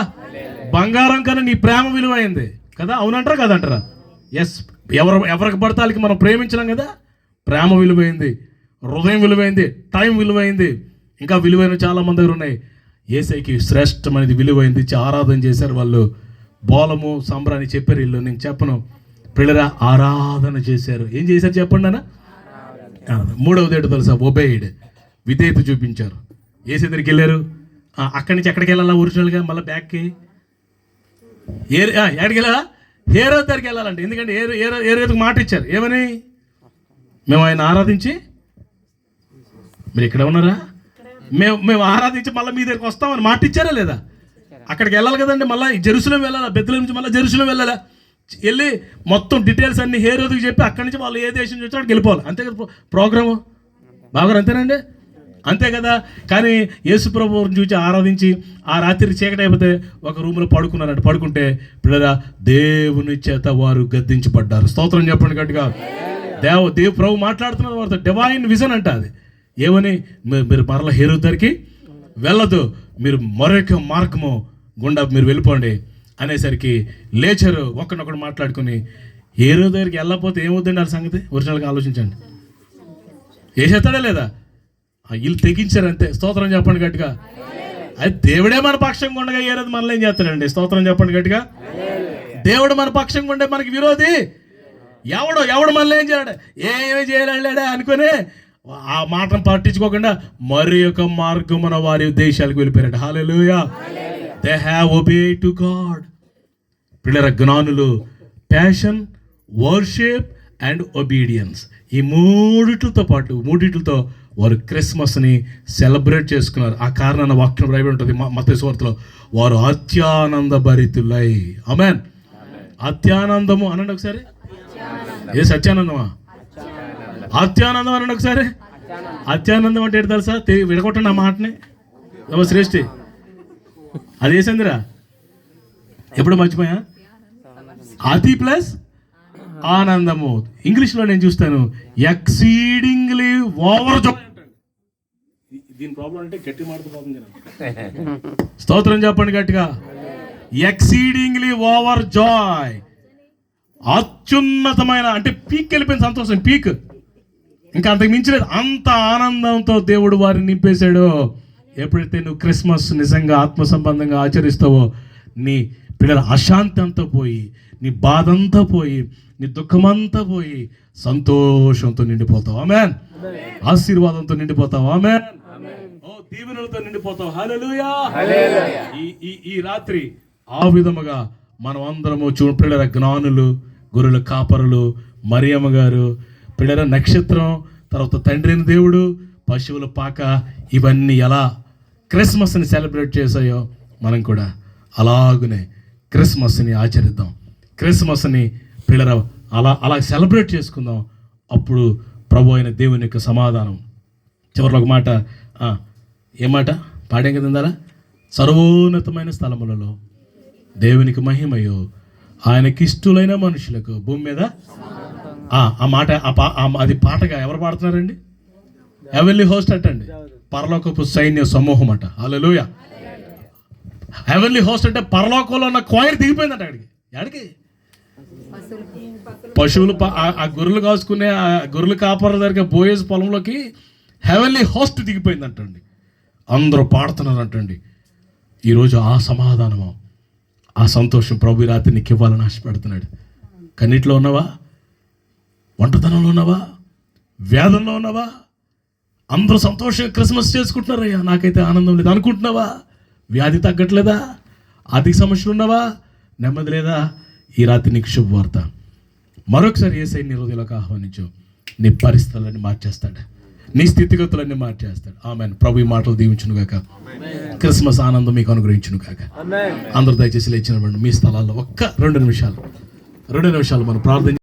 బంగారం కన్నా నీ ప్రేమ విలువైంది కదా. అవునంటారా కదంటారా? ఎస్. ఎవరికి పడతానికి మనం ప్రేమించలేం కదా. ప్రేమ విలువైంది, హృదయం విలువైంది, టైం విలువైంది, ఇంకా విలువైన చాలా మంది దగ్గర ఉన్నాయి. యేసయ్యకి శ్రేష్టమైనది విలువైంది. ఆరాధన చేశారు వాళ్ళు. బోలము సంబరాన్ని చెప్పారు వీళ్ళు. నేను చెప్పను పిల్లరా, ఆరాధన చేశారు. ఏం చేశారు చెప్పండి అన్న? మూడవది ఏంటో తెలుసా? ఒబేయిడ్, విధేయత చూపించారు. యేసయ్య దగ్గరికి వెళ్ళారు. అక్కడి నుంచి ఎక్కడికి వెళ్ళాలా? ఒరిజినల్గా మళ్ళీ బ్యాక్కి ఎక్కడికి వెళ్ళాలా? హేరోదు దగ్గరికి వెళ్ళాలంటే. ఎందుకంటే హేరోదుకు మాట ఇచ్చారు. ఏమని? మేము ఆయన ఆరాధించి, మీరు ఇక్కడ ఉన్నారా? మేము ఆరాధించి మళ్ళీ మీ దగ్గరికి వస్తామని మాట ఇచ్చారా లేదా? అక్కడికి వెళ్ళాలి కదండి. మళ్ళీ జెరూసలేం వెళ్ళాలా? బెత్లెహేం నుంచి మళ్ళీ జెరూసలేం వెళ్ళాలా? వెళ్ళి మొత్తం డీటెయిల్స్ అన్ని హేరోదుకి చెప్పి అక్కడి నుంచి వాళ్ళు ఏ దేశం నుంచి వచ్చి వెళ్ళిపోవాలి. అంతే కదా ప్రోగ్రాము. బాగా అంతేనండి, అంతే కదా. కానీ యేసు ప్రభువుని చూసి ఆరాధించి ఆ రాత్రి చీకటి అయిపోతే ఒక రూమ్లో పడుకున్నారంట. పడుకుంటే పిల్లరా దేవుని చేత వారు గద్దించబడ్డారు. స్తోత్రం చెప్పండి గట్టిగా. దేవు ప్రభు మాట్లాడుతున్నారు వారితో. డివైన్ విజన్ అంట అది. ఏమని? మీరు మరలా హేరోదు దగ్గరికి వెళ్ళదు, మీరు మరొక మార్గము గుండా మీరు వెళ్ళిపోండి అనేసరికి లేచారు. ఒకరినొకడు మాట్లాడుకుని హేరోదు దగ్గరికి వెళ్ళకపోతే ఏమవుతుందండి వాళ్ళ సంగతి? ఒరిజినల్గా ఆలోచించండి. వేసేస్తాడా లేదా? వీళ్ళు తెగించారు అంతే. స్తోత్రం చెప్పండి గట్టిగా. అది దేవుడే మన పక్షంగా ఉండగా హేరోదు మనల్ని ఏం చేస్తాడండి? స్తోత్రం చెప్పండి గట్టిగా. దేవుడు మన పక్షంగా ఉండే మనకి విరోధి ఎవడు మనల్ని ఏం చేయలేడు, ఏమీ చేయలేడా అనుకుని ఆ మాటను పట్టించుకోకుండా మరి ఒక మార్గమున వారి దేశాలకు వెళ్ళిపోయారట. Hallelujah. They have obeyed to God. పిల్లల జ్ఞానులు ప్యాషన్, వర్షిప్ అండ్ ఒబీడియన్స్. ఈ మూడిటితో వారు క్రిస్మస్ని సెలబ్రేట్ చేసుకున్నారు. ఆ కారణాన వాక్యం రాయబడి ఉంటుంది మత్తయి సువార్తలో, వారు అత్యానంద భరితులై. ఆమేన్. అత్యానందము అనండి ఒకసారి. ఏ సత్యానందమా? అత్యానందం అనండి ఒకసారి. అత్యానందం అంటే ఏంటి తెలుసా? విడగొట్టండి ఆ మాటని. శ్రేష్ఠి అది వేసిందిరా, ఎప్పుడు మర్చిపోయా? అతి ప్లస్ ఆనందము. ఇంగ్లీష్లో నేను చూస్తాను ఎక్సీడింగ్లీ ఓవర్ జాయ్. దీని ప్రాబ్లం అంటే గట్టి మాట్లాడుతుంది. స్తోత్రం చెప్పండి గట్టిగా. Exceedingly over Joy. అత్యున్నతమైన అంటే పీక్ వెళ్ళిపోయిన సంతోషం, పీక్. ఇంకా అంతకు మించలేదు. అంత ఆనందంతో దేవుడు వారిని నింపేశాడు. ఎప్పుడైతే నువ్వు క్రిస్మస్ నిజంగా ఆత్మ సంబంధంగా ఆచరిస్తావో, నీ పిల్లల అశాంతి అంతా పోయి, నీ బాధ అంతా పోయి, నీ దుఃఖమంతా పోయి సంతోషంతో నిండిపోతావు. ఆమేన్. ఆశీర్వాదంతో నిండిపోతావు. ఆమేన్. ఓ దీవెనలతో నిండిపోతావు. హల్లెలూయా. ఈ రాత్రి ఆ విధముగా మనం అందరము పిల్లల జ్ఞానులు, గొర్రెల కాపరులు, మరియమ్మ గారు, పిల్లల నక్షత్రం, తర్వాత తండ్రిని దేవుడు, పశువుల పాక, ఇవన్నీ ఎలా క్రిస్మస్ని సెలబ్రేట్ చేశాయో మనం కూడా అలాగనే క్రిస్మస్ని ఆచరిద్దాం. క్రిస్మస్ని పిల్లల అలా సెలబ్రేట్ చేసుకుందాం. అప్పుడు ప్రభు అయిన దేవుని యొక్క సమాధానం. చివరిలో ఒక మాట, ఏ మాట పాడేం కదందారా? సర్వోన్నతమైన స్థలములలో దేవునికి మహిమయో, ఆయనకిష్టులైన మనుషులకు భూమి మీద. ఆ మాట అది పాటగా ఎవరు పాడుతున్నారండి? హెవెన్లీ హోస్ట్ అంటండి, పరలోకపు సైన్య సమూహం అంట. హల్లెలూయా. హెవెన్లీ హోస్ట్ అంటే పరలోకంలో ఉన్న క్వైర్ దిగిపోయిందంట. ఎక్కడికి? పశువులు ఆ గొర్రెలు కాసుకునే ఆ గొర్రెలు కాపర దగ్గర బోయేజ్ పొలంలోకి హెవెన్లీ హోస్ట్ దిగిపోయిందంటండి. అందరూ పాడుతున్నారంటండి. ఈరోజు ఆ సమాధానము, ఆ సంతోషం ప్రభు రాత్రి నీకు ఇవ్వాలని ఆశపడుతున్నాడు. కన్నిట్లో ఉన్నావా? ఒంటరితనంలో ఉన్నావా? వేదంలో ఉన్నావా? అందరూ సంతోషంగా క్రిస్మస్ చేసుకుంటున్నారయ్యా, నాకైతే ఆనందం లేదు అనుకుంటున్నావా? వ్యాధి తగ్గట్లేదా? ఆర్థిక సమస్యలు ఉన్నావా? నెమ్మది లేదా? ఈ రాత్రి నీకు శుభవార్త. మరొకసారి యేసయ్య నీ హృదయంలోకి ఆహ్వానించు. నీ పరిస్థితులన్నీ మార్చేస్తాడు, నీ స్థితిగతులన్నీ మార్చేస్తాడు. ఆమేన్. ప్రభు ఈ మాటలు దీవించును గాక. క్రిస్మస్ ఆనందం మీకు అనుగ్రహించును గాక. అందరూ దయచేసి లేచిన మీ స్థలాల్లో ఒక్క 2 నిమిషాలు మనం ప్రార్థన